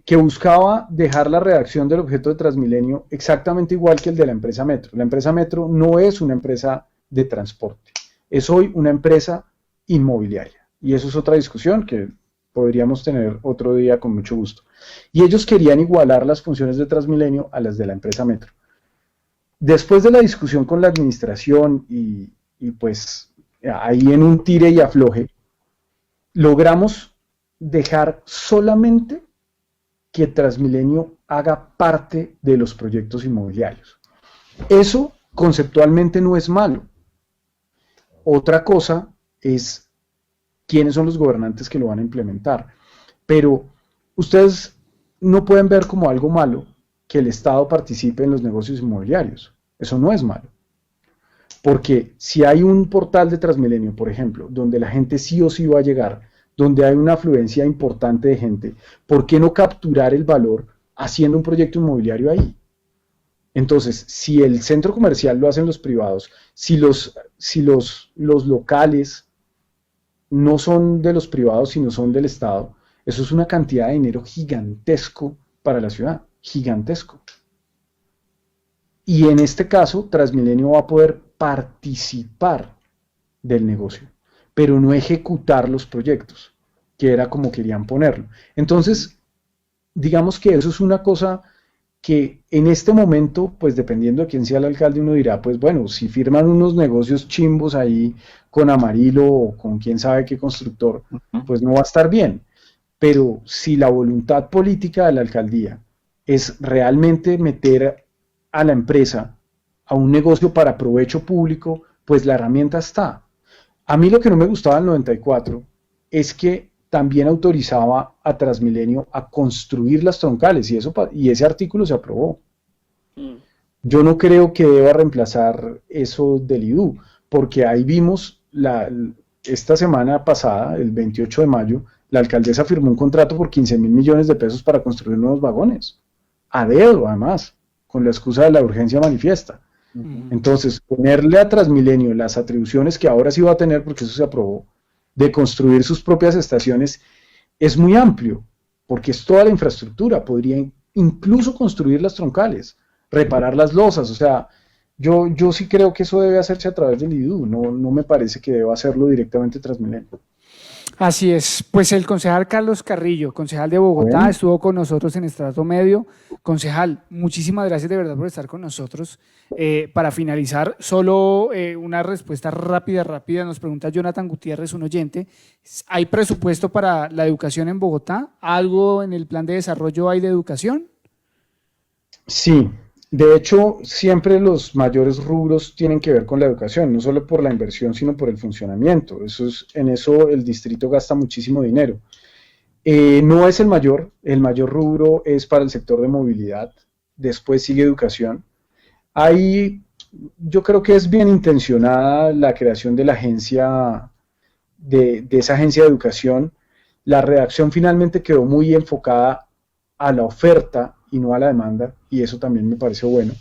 Que buscaba dejar la redacción del objeto de Transmilenio exactamente igual que el de la empresa Metro. La empresa Metro no es una empresa de transporte, es hoy una empresa inmobiliaria. Y eso es otra discusión que podríamos tener otro día con mucho gusto. Y ellos querían igualar las funciones de Transmilenio a las de la empresa Metro. Después de la discusión con la administración y pues ahí en un tire y afloje, logramos dejar solamente que Transmilenio haga parte de los proyectos inmobiliarios. Eso conceptualmente no es malo. Otra cosa es quiénes son los gobernantes que lo van a implementar. Pero ustedes no pueden ver como algo malo que el Estado participe en los negocios inmobiliarios. Eso no es malo. Porque si hay un portal de Transmilenio, por ejemplo, donde la gente sí o sí va a llegar, donde hay una afluencia importante de gente, ¿por qué no capturar el valor haciendo un proyecto inmobiliario ahí? Entonces, si el centro comercial lo hacen los privados, si los locales no son de los privados, sino son del Estado, eso es una cantidad de dinero gigantesco para la ciudad. gigantesco. Y en este caso, Transmilenio va a poder participar del negocio, pero no ejecutar los proyectos, que era como querían ponerlo. Entonces, digamos que eso es una cosa que en este momento, pues dependiendo de quién sea el alcalde, uno dirá, pues bueno, si firman unos negocios chimbos ahí con Amarillo o con quién sabe qué constructor, pues no va a estar bien. Pero si la voluntad política de la alcaldía es realmente meter a la empresa a un negocio para provecho público, pues la herramienta está. A mí lo que no me gustaba del 94 es que también autorizaba a Transmilenio a construir las troncales y ese artículo se aprobó. Yo no creo que deba reemplazar eso del IDU, porque ahí vimos esta semana pasada, el 28 de mayo, la alcaldesa firmó un contrato por 15.000 millones de pesos para construir nuevos vagones, a dedo además, con la excusa de la urgencia manifiesta. Entonces, ponerle a Transmilenio las atribuciones que ahora sí va a tener, porque eso se aprobó, de construir sus propias estaciones, es muy amplio, porque es toda la infraestructura, podría incluso construir las troncales, reparar las losas, o sea, yo sí creo que eso debe hacerse a través del IDU, no me parece que deba hacerlo directamente Transmilenio. Así es, pues el concejal Carlos Carrillo, concejal de Bogotá, estuvo con nosotros en Estrato Medio. Concejal, muchísimas gracias de verdad por estar con nosotros. Para finalizar, solo una respuesta rápida, nos pregunta Jonathan Gutiérrez, un oyente. ¿Hay presupuesto para la educación en Bogotá? ¿Algo en el plan de desarrollo hay de educación? Sí. De hecho, siempre los mayores rubros tienen que ver con la educación, no solo por la inversión, sino por el funcionamiento. En eso el distrito gasta muchísimo dinero. No es el mayor rubro es para el sector de movilidad, después sigue educación. Yo creo que es bien intencionada la creación de la agencia, de esa agencia de educación. La redacción finalmente quedó muy enfocada a la oferta y no a la demanda, y eso también me parece bueno,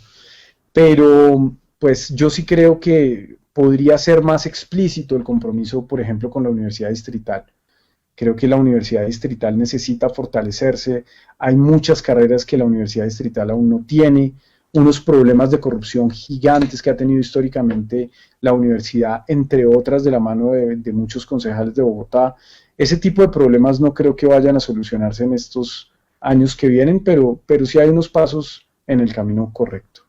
pero pues yo sí creo que podría ser más explícito el compromiso, por ejemplo, con la Universidad Distrital. Creo que la Universidad Distrital necesita fortalecerse, hay muchas carreras que la Universidad Distrital aún no tiene, unos problemas de corrupción gigantes que ha tenido históricamente la universidad, entre otras de la mano de muchos concejales de Bogotá. Ese tipo de problemas no creo que vayan a solucionarse en estos años que vienen, pero sí hay unos pasos en el camino correcto.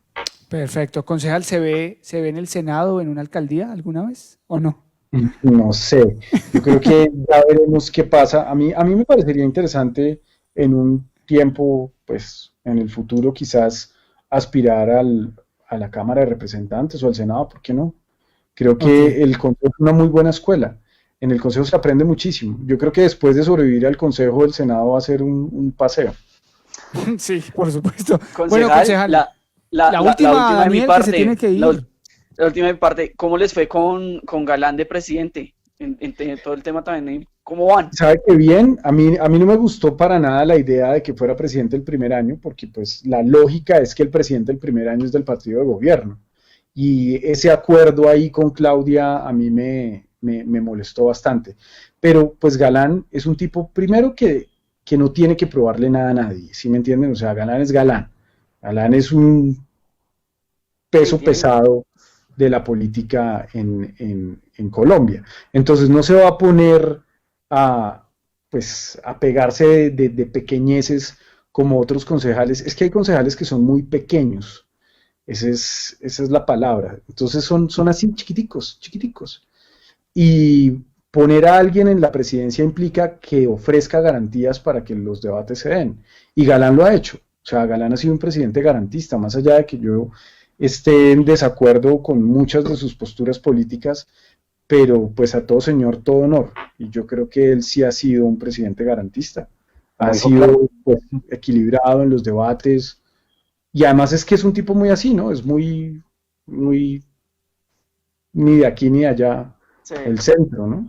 Perfecto. Concejal, ¿se ve en el Senado o en una alcaldía alguna vez o no? No sé, yo creo que ya veremos qué pasa. A mí me parecería interesante en un tiempo, pues en el futuro quizás aspirar a la Cámara de Representantes o al Senado, ¿por qué no? Creo que el Consejo es una muy buena escuela. En el Consejo se aprende muchísimo. Yo creo que después de sobrevivir al Consejo, el Senado va a ser un paseo. Sí, por supuesto. Concejal, bueno, concejal, la última de mi Daniel, parte, que se tiene que ir. La última de mi parte, ¿cómo les fue con Galán de presidente? En todo el tema también, ¿cómo van? Sabe que bien, a mí no me gustó para nada la idea de que fuera presidente el primer año, porque pues la lógica es que el presidente el primer año es del partido de gobierno. Y ese acuerdo ahí con Claudia a mí me molestó bastante, pero pues Galán es un tipo, primero que no tiene que probarle nada a nadie, ¿sí me entienden? O sea, Galán es Galán es un peso pesado de la política en Colombia, entonces no se va a poner a pegarse de pequeñeces como otros concejales. Es que hay concejales que son muy pequeños, esa es la palabra, entonces son así chiquiticos, y poner a alguien en la presidencia implica que ofrezca garantías para que los debates se den, y Galán lo ha hecho. O sea, Galán ha sido un presidente garantista, más allá de que yo esté en desacuerdo con muchas de sus posturas políticas, pero pues a todo señor, todo honor, y yo creo que él sí ha sido un presidente garantista, ha sido pues, equilibrado en los debates, y además es que es un tipo muy así, ¿no? Es muy ni de aquí ni de allá. Sí. El centro, ¿no?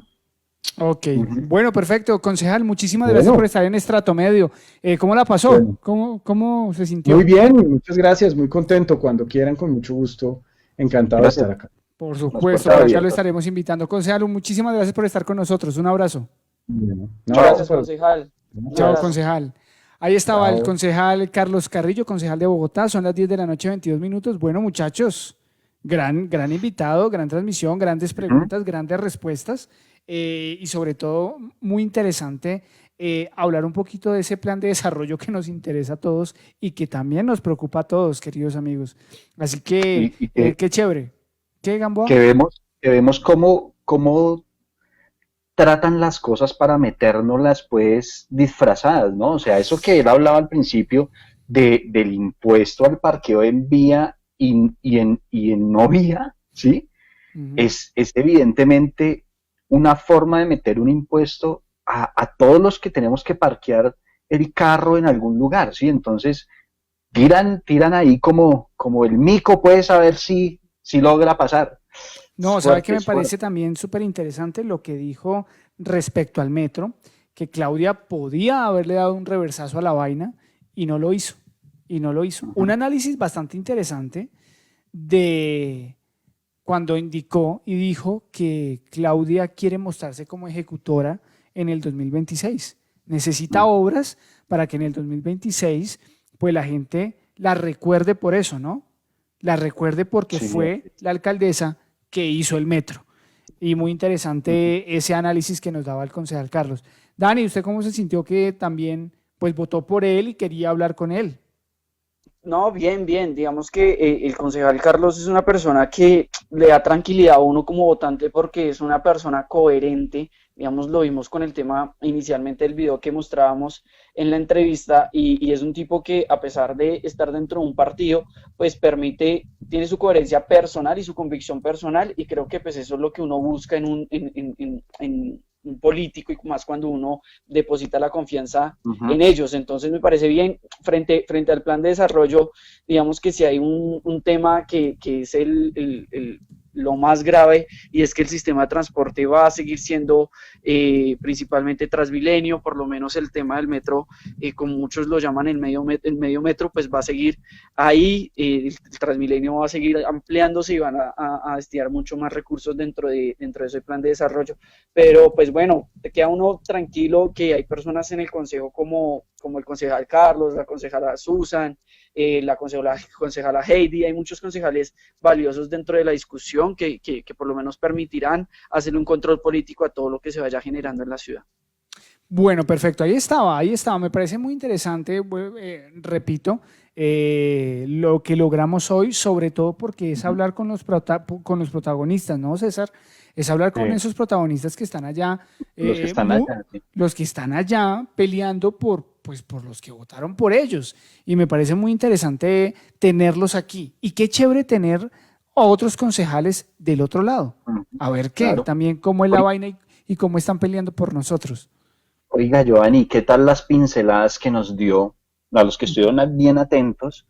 Ok, bueno, perfecto. Concejal, muchísimas gracias por estar en Estrato Medio. ¿Cómo la pasó? Bueno. ¿Cómo se sintió? Muy bien, muchas gracias, muy contento. Cuando quieran, con mucho gusto, encantado de estar acá. Por supuesto, ya lo estaremos invitando. Concejal, muchísimas gracias por estar con nosotros. Un abrazo. Bien. Gracias, concejal. Chao, concejal. Ahí estaba el Bravo. concejal Carlos Carrillo, concejal de Bogotá. Son las 10 de la noche, 22 minutos. Bueno, muchachos, gran invitado, gran transmisión, grandes preguntas, grandes respuestas y sobre todo muy interesante hablar un poquito de ese plan de desarrollo que nos interesa a todos y que también nos preocupa a todos, queridos amigos. Así que, qué chévere. ¿Qué, Gamboa? Que vemos cómo tratan las cosas para metérnoslas pues disfrazadas, ¿no? O sea, eso que él hablaba al principio del impuesto al parqueo en vía y en no vía, ¿sí? Es evidentemente una forma de meter un impuesto a todos los que tenemos que parquear el carro en algún lugar, ¿sí? Entonces tiran ahí como el mico, pues, a ver si logra pasar. No, ¿sabe qué me parece también súper interesante lo que dijo respecto al metro? Que Claudia podía haberle dado un reversazo a la vaina y no lo hizo. Un análisis bastante interesante de cuando indicó y dijo que Claudia quiere mostrarse como ejecutora en el 2026. Necesita obras para que en el 2026 pues la gente la recuerde por eso, ¿no? La recuerde porque fue la alcaldesa que hizo el metro. Y muy interesante ese análisis que nos daba el concejal Carlos. Dani, ¿usted cómo se sintió que también pues votó por él y quería hablar con él? No, bien. Digamos que el concejal Carlos es una persona que le da tranquilidad a uno como votante porque es una persona coherente. Digamos, lo vimos con el tema inicialmente del video que mostrábamos en la entrevista y es un tipo que a pesar de estar dentro de un partido, pues tiene su coherencia personal y su convicción personal y creo que pues eso es lo que uno busca en un político y más cuando uno deposita la confianza en ellos. Entonces me parece bien, frente al plan de desarrollo, digamos que si hay un tema que es lo más grave, y es que el sistema de transporte va a seguir siendo principalmente Transmilenio, por lo menos el tema del metro, como muchos lo llaman el medio metro, pues va a seguir ahí, el Transmilenio va a seguir ampliándose y van a destinar mucho más recursos dentro de ese plan de desarrollo, pero pues bueno, te queda uno tranquilo que hay personas en el consejo como el concejal Carlos, la concejala Susan, la concejala Heidi, hay muchos concejales valiosos dentro de la discusión que por lo menos permitirán hacerle un control político a todo lo que se vaya generando en la ciudad. Bueno, perfecto, ahí estaba, me parece muy interesante, repito, lo que logramos hoy, sobre todo porque es hablar con los protagonistas, ¿no, César? Es hablar con esos protagonistas que están allá, los que están allá peleando por los que votaron por ellos. Y me parece muy interesante tenerlos aquí. Y qué chévere tener a otros concejales del otro lado. A ver qué, también cómo es la vaina y cómo están peleando por nosotros. Oiga, Giovanni, ¿qué tal las pinceladas que nos dio a los que estuvieron bien atentos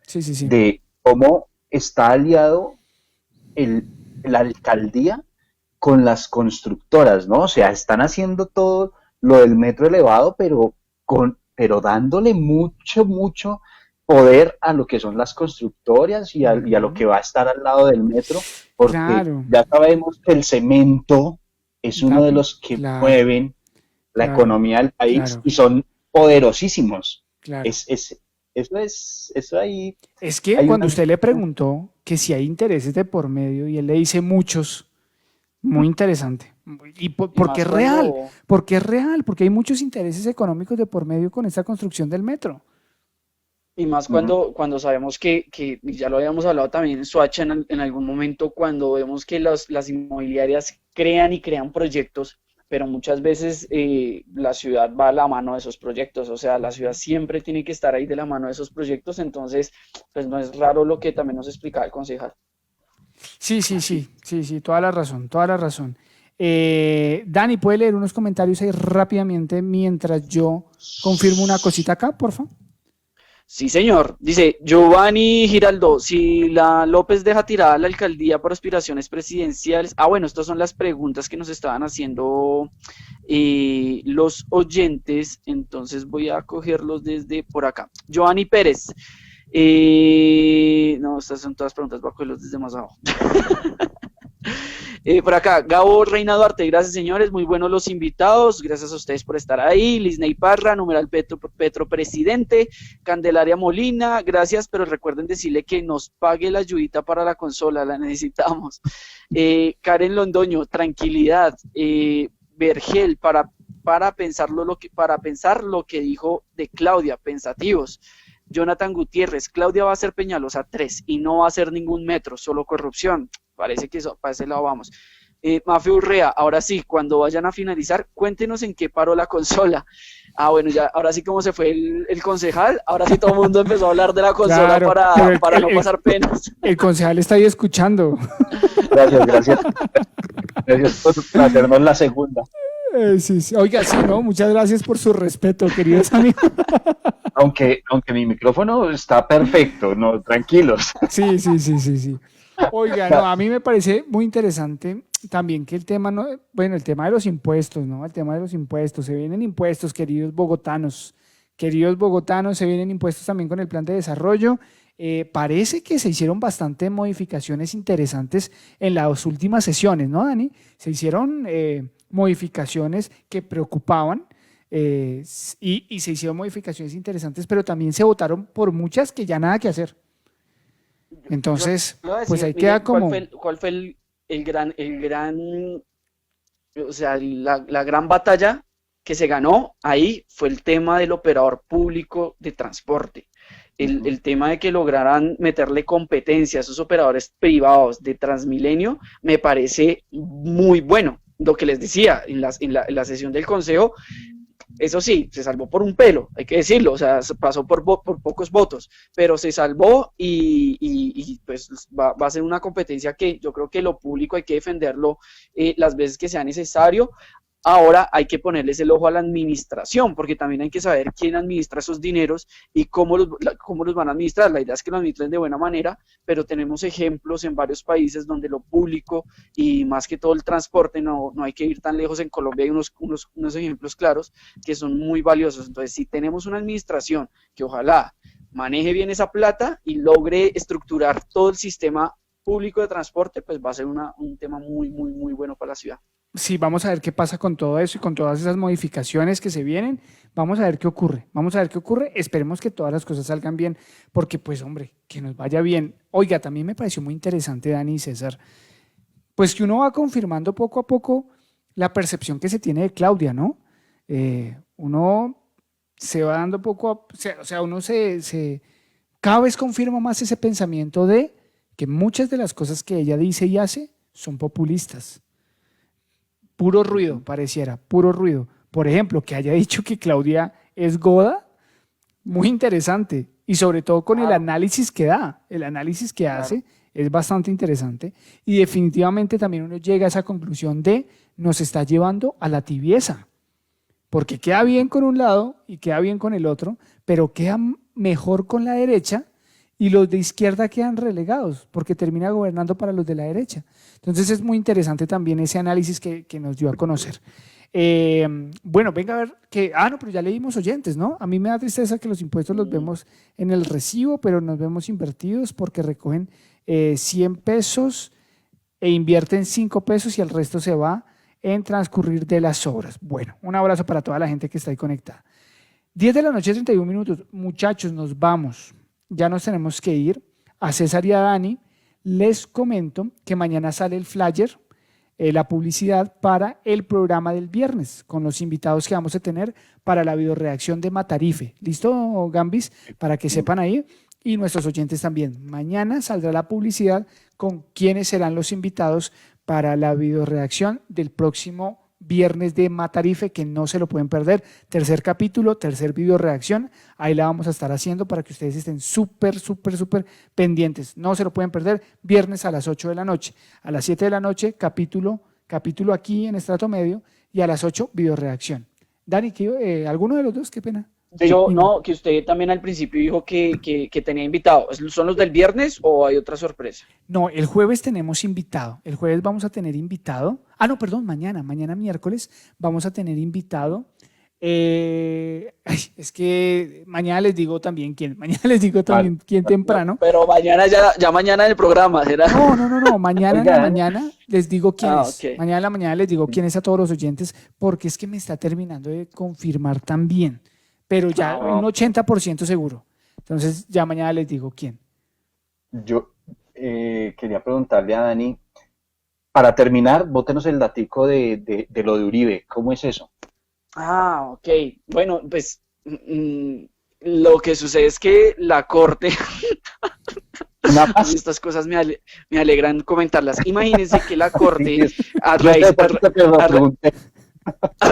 de cómo está aliado la alcaldía con las constructoras, ¿no? O sea, están haciendo todo lo del metro elevado, pero dándole mucho poder a lo que son las constructoras y a lo que va a estar al lado del metro, porque ya sabemos que el cemento es uno de los que mueven la economía del país y son poderosísimos. Eso ahí. Es que cuando usted le preguntó que si hay intereses de por medio y él le dice muchos, muy interesante. Y porque es real, porque hay muchos intereses económicos de por medio con esta construcción del metro. Y más cuando sabemos que ya lo habíamos hablado también en Soacha en algún momento, cuando vemos que las inmobiliarias crean proyectos, pero muchas veces la ciudad va a la mano de esos proyectos, o sea, la ciudad siempre tiene que estar ahí de la mano de esos proyectos, entonces pues no es raro lo que también nos explicaba el concejal. Sí, toda la razón. Dani, ¿puede leer unos comentarios ahí rápidamente mientras yo confirmo una cosita acá, por favor? Sí, señor. Dice Giovanni Giraldo, si la López deja tirada la alcaldía por aspiraciones presidenciales. Bueno, estas son las preguntas que nos estaban haciendo los oyentes, entonces voy a cogerlos desde por acá. Giovanni Pérez. No, estas son todas preguntas, voy a cogerlos desde más abajo. Por acá, Gabo Reina Duarte, gracias señores, muy buenos los invitados, gracias a ustedes por estar ahí. Lisney Parra, numeral Petro Presidente. Candelaria Molina, gracias, pero recuerden decirle que nos pague la ayudita para la consola, la necesitamos. Karen Londoño, tranquilidad. Vergel, para pensar lo que dijo de Claudia, pensativos. Jonathan Gutiérrez, Claudia va a ser Peñalosa 3 y no va a ser ningún metro, solo corrupción. Parece que eso, para ese lado vamos. Mafe Urrea, ahora sí, cuando vayan a finalizar, cuéntenos en qué paró la consola. Bueno, ya, ahora sí como se fue el concejal, ahora sí todo el mundo empezó a hablar de la consola, claro, para no pasar penas. El concejal está ahí escuchando. Gracias por hacernos la segunda. Sí. Oiga, sí, no, muchas gracias por su respeto, queridos amigos. Aunque mi micrófono está perfecto, no, tranquilos. Sí. Oiga, no, a mí me parece muy interesante también que el tema, el tema de los impuestos, ¿no? El tema de los impuestos, se vienen impuestos, queridos bogotanos, se vienen impuestos también con el plan de desarrollo. Parece que se hicieron bastante modificaciones interesantes en las últimas sesiones, ¿no, Dani? Se hicieron modificaciones que preocupaban y se hicieron modificaciones interesantes, pero también se votaron por muchas que ya nada que hacer. Entonces, pues ahí queda como... ¿Cuál fue el gran, o sea, la gran batalla que se ganó ahí? Fue el tema del operador público de transporte. El tema de que lograran meterle competencia a esos operadores privados de Transmilenio me parece muy bueno. Lo que les decía en la sesión del consejo, eso sí, se salvó por un pelo, hay que decirlo, o sea, pasó por pocos votos, pero se salvó y pues va a ser una competencia que yo creo que lo público hay que defenderlo las veces que sea necesario. Ahora hay que ponerles el ojo a la administración, porque también hay que saber quién administra esos dineros y cómo los van a administrar. La idea es que lo administren de buena manera, pero tenemos ejemplos en varios países donde lo público y más que todo el transporte, no hay que ir tan lejos. En Colombia hay unos ejemplos claros que son muy valiosos. Entonces, si tenemos una administración que ojalá maneje bien esa plata y logre estructurar todo el sistema público de transporte, pues va a ser un tema muy, muy, muy bueno para la ciudad. Sí, vamos a ver qué pasa con todo eso y con todas esas modificaciones que se vienen. Vamos a ver qué ocurre. Esperemos que todas las cosas salgan bien, porque pues hombre, que nos vaya bien. Oiga, también me pareció muy interesante, Dani y César, pues que uno va confirmando poco a poco la percepción que se tiene de Claudia, ¿no? Uno se va dando uno cada vez confirma más ese pensamiento de que muchas de las cosas que ella dice y hace son populistas. Puro ruido, pareciera, puro ruido. Por ejemplo, que haya dicho que Claudia es goda, muy interesante. Y sobre todo con el análisis que da, el análisis que hace es bastante interesante. Y definitivamente también uno llega a esa conclusión de nos está llevando a la tibieza. Porque queda bien con un lado y queda bien con el otro, pero queda mejor con la derecha y los de izquierda quedan relegados porque termina gobernando para los de la derecha. Entonces es muy interesante también ese análisis que nos dio a conocer. Bueno, venga a ver que... no, pero ya leímos oyentes, ¿no? A mí me da tristeza que los impuestos los vemos en el recibo, pero nos vemos invertidos porque recogen 100 pesos e invierten 5 pesos y el resto se va en transcurrir de las obras. Bueno, un abrazo para toda la gente que está ahí conectada. 10 de la noche, 31 minutos. Muchachos, nos vamos. Ya nos tenemos que ir. A César y a Dani les comento que mañana sale el flyer, la publicidad para el programa del viernes, con los invitados que vamos a tener para la videoreacción de Matarife. ¿Listo, Gambis? Para que sepan ahí. Y nuestros oyentes también. Mañana saldrá la publicidad con quiénes serán los invitados para la videoreacción del próximo viernes de Matarife, que no se lo pueden perder. Tercer capítulo, tercer videoreacción. Ahí la vamos a estar haciendo para que ustedes estén súper pendientes. No se lo pueden perder. Viernes a las 8 de la noche. A las 7 de la noche, capítulo aquí en Estrato Medio, y a las 8, videoreacción. Dani, ¿alguno de los dos? Qué pena. Que usted también al principio dijo que tenía invitado. ¿Son los del viernes o hay otra sorpresa? No, el jueves tenemos invitado. El jueves vamos a tener invitado. Mañana miércoles vamos a tener invitado Es que mañana les digo también quién. Mañana les digo también quién temprano. Pero mañana ya mañana en el programa, ¿será? No. Mañana en la mañana les digo quién es. Okay. Mañana en la mañana les digo quién es a todos los oyentes, porque es que me está terminando de confirmar también. Pero ya un 80% seguro. Entonces ya mañana les digo quién. Yo quería preguntarle a Dani, para terminar, bótenos el datico de lo de Uribe. ¿Cómo es eso? Ok. Bueno, pues lo que sucede es que la Corte, estas cosas me alegran comentarlas. Imagínense que la Corte, a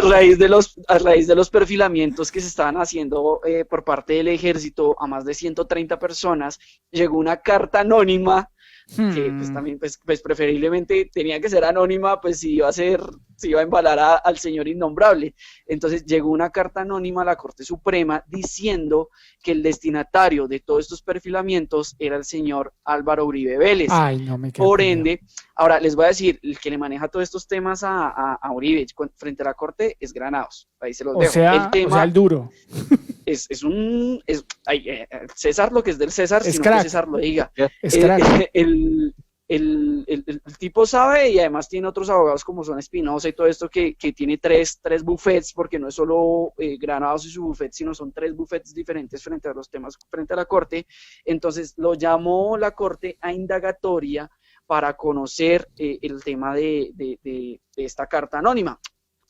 raíz de los perfilamientos que se estaban haciendo por parte del ejército a más de 130 personas, llegó una carta anónima que pues también pues preferiblemente tenía que ser anónima, pues si iba a embalar al señor innombrable. Entonces llegó una carta anónima a la Corte Suprema diciendo que el destinatario de todos estos perfilamientos era el señor Álvaro Uribe Vélez. Ay, no me quedo. Por ende, ahora les voy a decir, el que le maneja todos estos temas a Uribe frente a la Corte es Granados. Ahí se los dejo. O sea, el duro. César, lo que es del César, es sino crack. que César lo diga. Es crack. El tipo sabe, y además tiene otros abogados como son Espinosa y todo esto, que tiene tres bufetes, porque no es solo Granados y su bufete, sino son 3 bufetes diferentes frente a los temas, frente a la Corte. Entonces lo llamó la Corte a indagatoria para conocer el tema de esta carta anónima.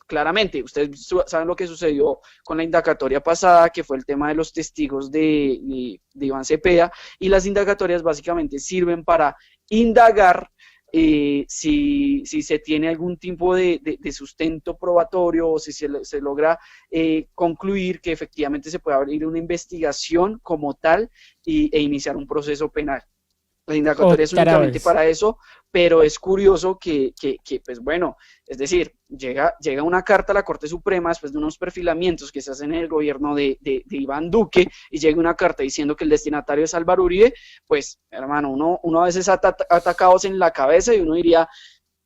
Claramente, ustedes saben lo que sucedió con la indagatoria pasada, que fue el tema de los testigos de Iván Cepeda, y las indagatorias básicamente sirven para indagar si se tiene algún tipo de sustento probatorio o si se logra concluir que efectivamente se puede abrir una investigación como tal e iniciar un proceso penal. La indagatoria es únicamente para eso, pero es curioso que, pues bueno, es decir, llega una carta a la Corte Suprema después de unos perfilamientos que se hacen en el gobierno de Iván Duque, y llega una carta diciendo que el destinatario es Álvaro Uribe. Pues, hermano, uno a veces atacados en la cabeza y uno diría,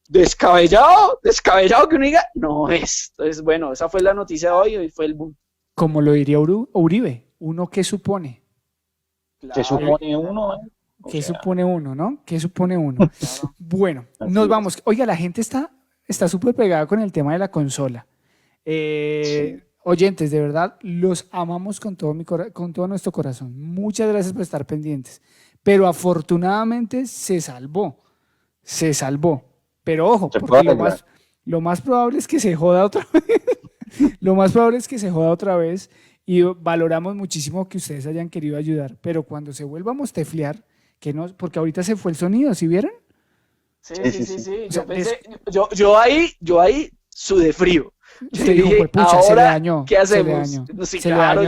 descabellado que uno diga, no es. Entonces, bueno, esa fue la noticia de hoy fue el boom. Como lo diría Uribe, ¿uno qué supone? Claro. ¿Qué supone uno? ¿Qué supone uno, no? ¿Qué supone uno? Bueno, nos vamos. Oiga, la gente está súper pegada con el tema de la consola. Sí. Oyentes, de verdad, los amamos con todo nuestro corazón. Muchas gracias por estar pendientes. Pero afortunadamente se salvó. Pero ojo, porque lo más probable es que se joda otra vez. Y valoramos muchísimo que ustedes hayan querido ayudar. Pero cuando se vuelva a mosteflear, porque ahorita se fue el sonido, ¿sí vieron? Sí. Yo ahí sudé frío. Usted dijo, pues pucha, se le dañó. ¿Qué hacemos? Sí, claro, ¿qué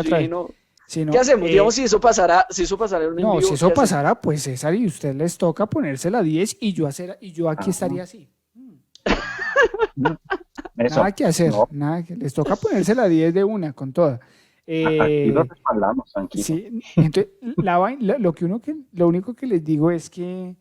hacemos? Digamos, si eso pasara en un no, envío, si eso pasara, pues César y usted les toca ponerse la 10 y yo aquí estaría así. Nada que hacer, les toca ponerse la 10 de una, con toda. Aquí lo respaldamos, tranquilo. Sí, entonces lo único que les digo es que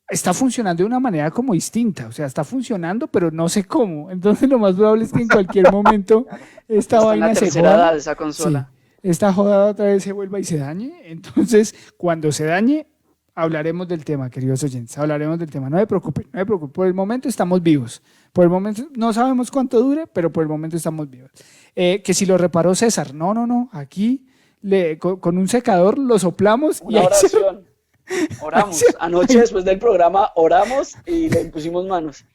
está funcionando de una manera como distinta, o sea, está funcionando, pero no sé cómo. Entonces lo más probable es que en cualquier momento esta vaina se joda. Esa consola. Sí, esta jodada otra vez se vuelva y se dañe. Entonces, cuando se dañe, hablaremos del tema, queridos oyentes, hablaremos del tema. No me preocupen, por el momento estamos vivos. Por el momento no sabemos cuánto dure, pero por el momento estamos vivos. Que si lo reparó César, no, aquí con un secador lo soplamos. Una oración. Oramos. Anoche después del programa oramos y le pusimos manos.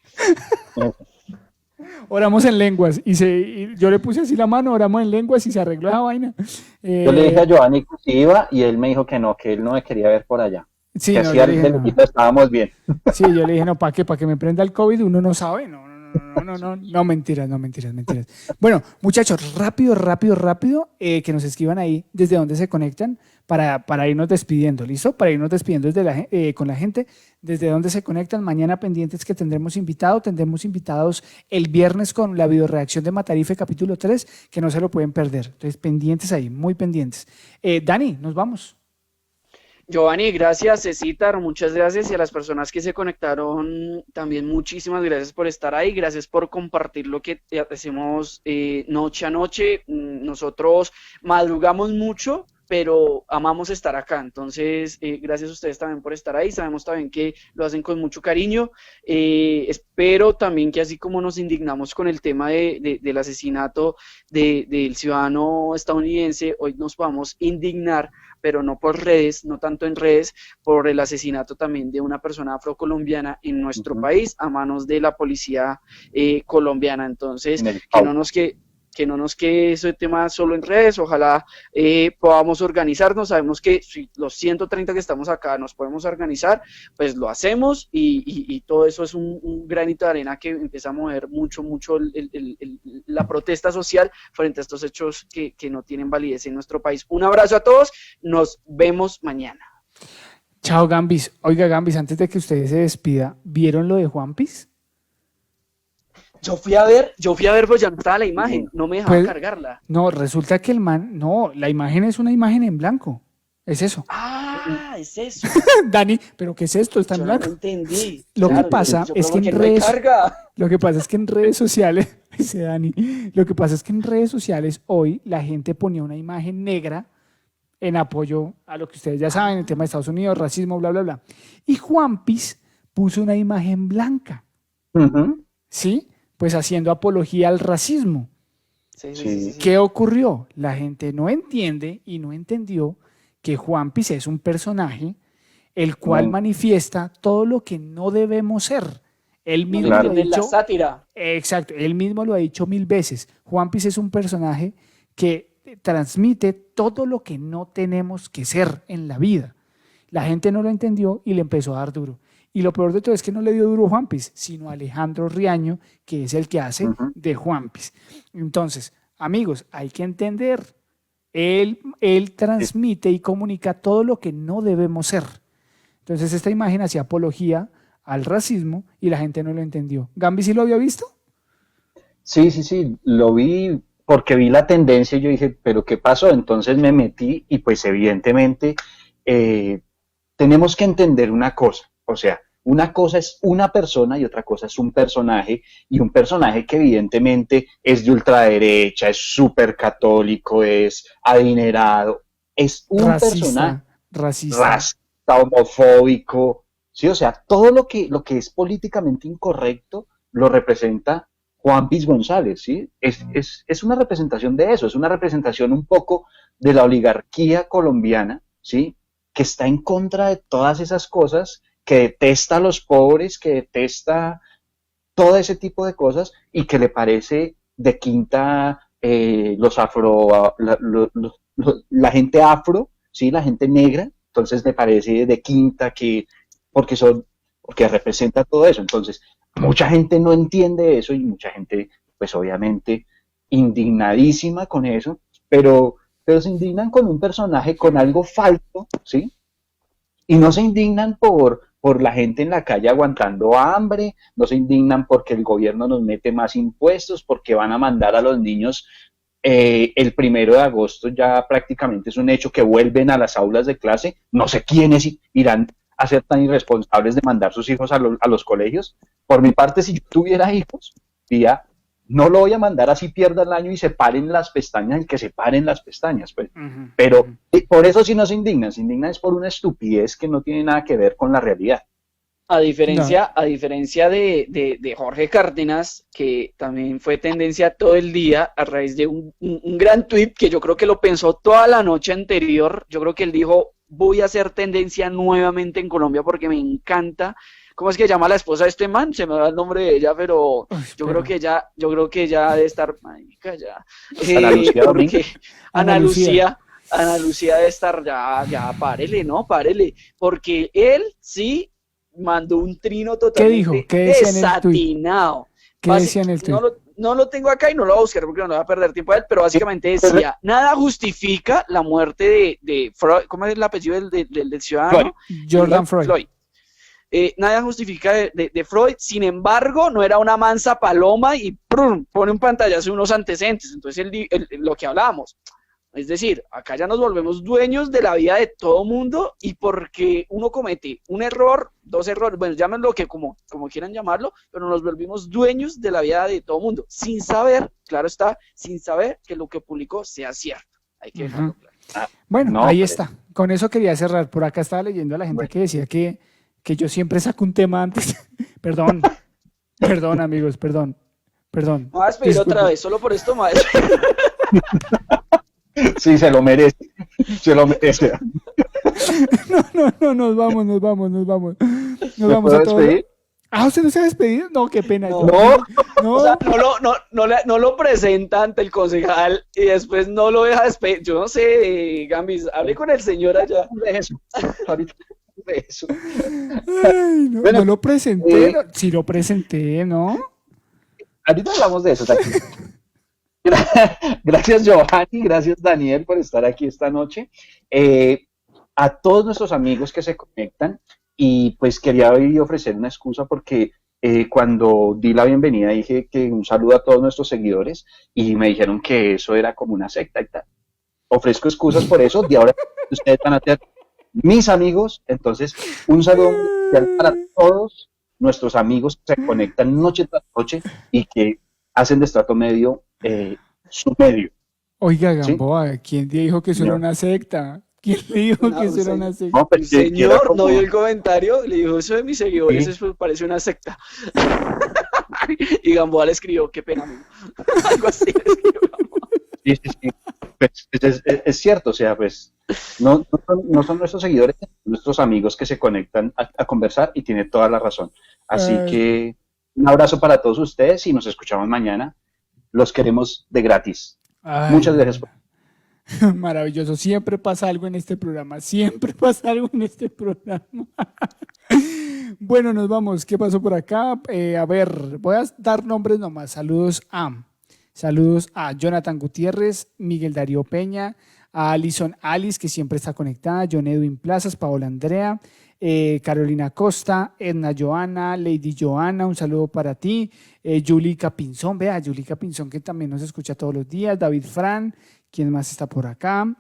Oramos en lenguas y yo le puse así la mano, oramos en lenguas y se arregló esa vaina. Yo le dije a Giovanni que sí iba y él me dijo que él no me quería ver por allá. Sí, que así estábamos bien. Sí, yo le dije, no, ¿para qué? ¿Para que me prenda el COVID? Uno no sabe, no, mentiras. Bueno, muchachos, rápido, que nos escriban ahí desde dónde se conectan para irnos despidiendo, ¿listo? Para irnos despidiendo con la gente, desde dónde se conectan. Mañana pendientes que tendremos invitados el viernes con la videoreacción de Matarife capítulo 3, que no se lo pueden perder. Entonces, pendientes ahí, muy pendientes. Dani, nos vamos. Giovanni, gracias, Cecitar, muchas gracias, y a las personas que se conectaron también muchísimas gracias por estar ahí, gracias por compartir lo que hacemos noche a noche. Nosotros madrugamos mucho, pero amamos estar acá, entonces gracias a ustedes también por estar ahí, sabemos también que lo hacen con mucho cariño. Espero también que así como nos indignamos con el tema del asesinato del ciudadano estadounidense, hoy nos podamos indignar, pero no por redes, no tanto en redes, por el asesinato también de una persona afrocolombiana en nuestro país a manos de la policía colombiana. Entonces, que no nos quede ese tema solo en redes, ojalá podamos organizarnos. Sabemos que si los 130 que estamos acá nos podemos organizar, pues lo hacemos, y todo eso es un granito de arena que empieza a mover mucho la protesta social frente a estos hechos que no tienen validez en nuestro país. Un abrazo a todos, nos vemos mañana. Chao, Gambis. Oiga, Gambis, antes de que usted se despida, ¿vieron lo de Juanpis? Yo fui a ver, pero ya no estaba la imagen, no me dejaba cargarla. No, resulta que la imagen es una imagen en blanco. Es eso. Ah, es eso. Dani, ¿pero qué es esto? Está en blanco. No entendí. Lo que pasa es que en redes sociales, dice Dani, lo que pasa es que en redes sociales hoy la gente ponía una imagen negra en apoyo a lo que ustedes ya saben, el tema de Estados Unidos, racismo, bla, bla, bla. Y Juanpis puso una imagen blanca. ¿Sí? Pues haciendo apología al racismo. Sí. ¿Qué ocurrió? La gente no entiende y no entendió que Juanpis es un personaje el cual manifiesta todo lo que no debemos ser. Él mismo lo ha dicho. La sátira. Exacto, él mismo lo ha dicho 1000 veces. Juanpis es un personaje que transmite todo lo que no tenemos que ser en la vida. La gente no lo entendió y le empezó a dar duro. Y lo peor de todo es que no le dio duro Juanpis, sino Alejandro Riaño, que es el que hace de Juanpis. Entonces, amigos, hay que entender, él transmite y comunica todo lo que no debemos ser. Entonces, esta imagen hacía apología al racismo y la gente no lo entendió. ¿Gambi sí lo había visto? Sí, lo vi porque vi la tendencia y yo dije, ¿pero qué pasó? Entonces me metí y pues evidentemente tenemos que entender una cosa, o sea, una cosa es una persona y otra cosa es un personaje, y un personaje que evidentemente es de ultraderecha, es súper católico, es adinerado, es un personaje racista, homofóbico, ¿sí? O sea, todo lo que es políticamente incorrecto lo representa Juanpis González, ¿sí? Es una representación de eso, es una representación un poco de la oligarquía colombiana, ¿sí? Que está en contra de todas esas cosas, que detesta a los pobres, que detesta todo ese tipo de cosas y que le parece de quinta la gente afro, ¿sí? La gente negra, entonces le parece de quinta porque representa todo eso. Entonces, mucha gente no entiende eso y mucha gente, pues obviamente, indignadísima con eso, pero se indignan con un personaje, con algo falso, ¿sí? Y no se indignan por la gente en la calle aguantando hambre, no se indignan porque el gobierno nos mete más impuestos, porque van a mandar a los niños el 1 de agosto, ya prácticamente es un hecho que vuelven a las aulas de clase. No sé quiénes irán a ser tan irresponsables de mandar sus hijos a los colegios. Por mi parte, si yo tuviera hijos, diría, no lo voy a mandar así pierda el año y se paren las pestañas, el que se paren las pestañas, pues. Pero por eso sí no se indignan es por una estupidez que no tiene nada que ver con la realidad. A diferencia de Jorge Cárdenas, que también fue tendencia todo el día a raíz de un gran tuit que yo creo que lo pensó toda la noche anterior. Yo creo que él dijo, voy a hacer tendencia nuevamente en Colombia porque me encanta. ¿Cómo es que llama la esposa de este man? Se me da el nombre de ella, pero yo creo que ya debe estar, marica, ya. Ana Lucía debe estar ya, párele, porque él sí mandó un trino totalmente desatinado. ¿Qué decía en el tuit? No lo tengo acá y no lo voy a buscar porque no voy a perder tiempo a él, pero básicamente decía, nada justifica la muerte de Freud. ¿Cómo es el apellido del ciudadano? Jordan Floyd. Nada justifica de Freud, sin embargo, no era una mansa paloma y pone un pantallazo de unos antecedentes. Entonces, lo que hablábamos, Es decir, acá ya nos volvemos dueños de la vida de todo mundo y porque uno comete un error, 2 errores, bueno, llámenlo que como quieran llamarlo, pero nos volvimos dueños de la vida de todo mundo, sin saber, claro está, sin saber que lo que publicó sea cierto. Hay que dejarlo claro. Bueno, No, ahí está. Con eso quería cerrar. Por acá estaba leyendo a la gente que decía que yo siempre saco un tema antes. Perdón, amigos, perdón. Me voy a despedir otra vez, solo por esto, maestro. Sí, se lo merece. Se lo merece. No, nos vamos. Nos ¿Me vamos puedo a todos. despedir? ¿Usted no se ha despedido? No, qué pena. No. No. O sea, no lo presenta ante el concejal y después no lo deja despedir. Yo no sé, Gambis, hable con el señor allá. De eso. Ahorita de eso. Ay, no, Bueno, no lo presenté. Sí lo presenté, ¿no? Ahorita hablamos de eso. Tranquilo. Gracias, Giovanni, gracias, Daniel, por estar aquí esta noche. A todos nuestros amigos que se conectan, y pues quería hoy ofrecer una excusa porque cuando di la bienvenida dije que un saludo a todos nuestros seguidores y me dijeron que eso era como una secta y tal. Ofrezco excusas por eso, de ahora ustedes van a ser mis amigos, entonces un saludo mundial para todos nuestros amigos que se conectan noche tras noche y que hacen de Estrato Medio su medio. Oiga, Gamboa, ¿quién dijo que eso era una secta? ¿Quién le dijo que eso era una secta? No, pero El señor como... no vio el comentario, le dijo, eso de mis seguidores, ¿Sí? eso parece una secta. Y Gamboa le escribió, qué pena, amigo. Algo así le escribió Gamboa. Sí. Pues, es cierto, o sea, pues no son nuestros seguidores, nuestros amigos que se conectan a conversar y tiene toda la razón. Así que un abrazo para todos ustedes y nos escuchamos mañana. Los queremos de gratis. Muchas gracias. Maravilloso. Siempre pasa algo en este programa. Bueno, nos vamos. ¿Qué pasó por acá? A ver, voy a dar nombres nomás. Saludos a Jonathan Gutiérrez, Miguel Darío Peña, a Alison Alice, que siempre está conectada, John Edwin Plazas, Paola Andrea, Carolina Costa, Edna Joana, Lady Joana, un saludo para ti, Yulica Pinzón, Yulica Pinzón que también nos escucha todos los días, David Fran, ¿quién más está por acá?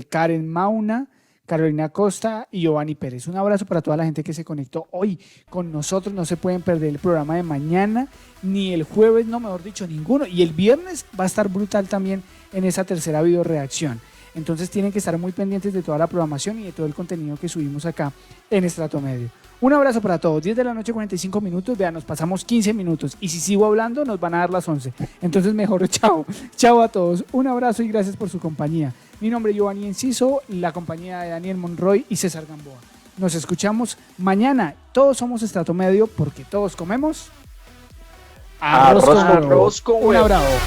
Karen Mauna, Carolina Costa y Giovanni Pérez. Un abrazo para toda la gente que se conectó hoy con nosotros. No se pueden perder el programa de mañana, ni el jueves, no, mejor dicho, ninguno. Y el viernes va a estar brutal también en esa tercera video reacción. Entonces tienen que estar muy pendientes de toda la programación y de todo el contenido que subimos acá en Estrato Medio. Un abrazo para todos. 10 de la noche, 45 minutos. Vean, nos pasamos 15 minutos. Y si sigo hablando, nos van a dar las 11. Entonces mejor chao. Chao a todos. Un abrazo y gracias por su compañía. Mi nombre es Giovanni Enciso, la compañía de Daniel Monroy y César Gamboa. Nos escuchamos mañana. Todos somos Estrato Medio porque todos comemos arroz con huevo. Un abrazo.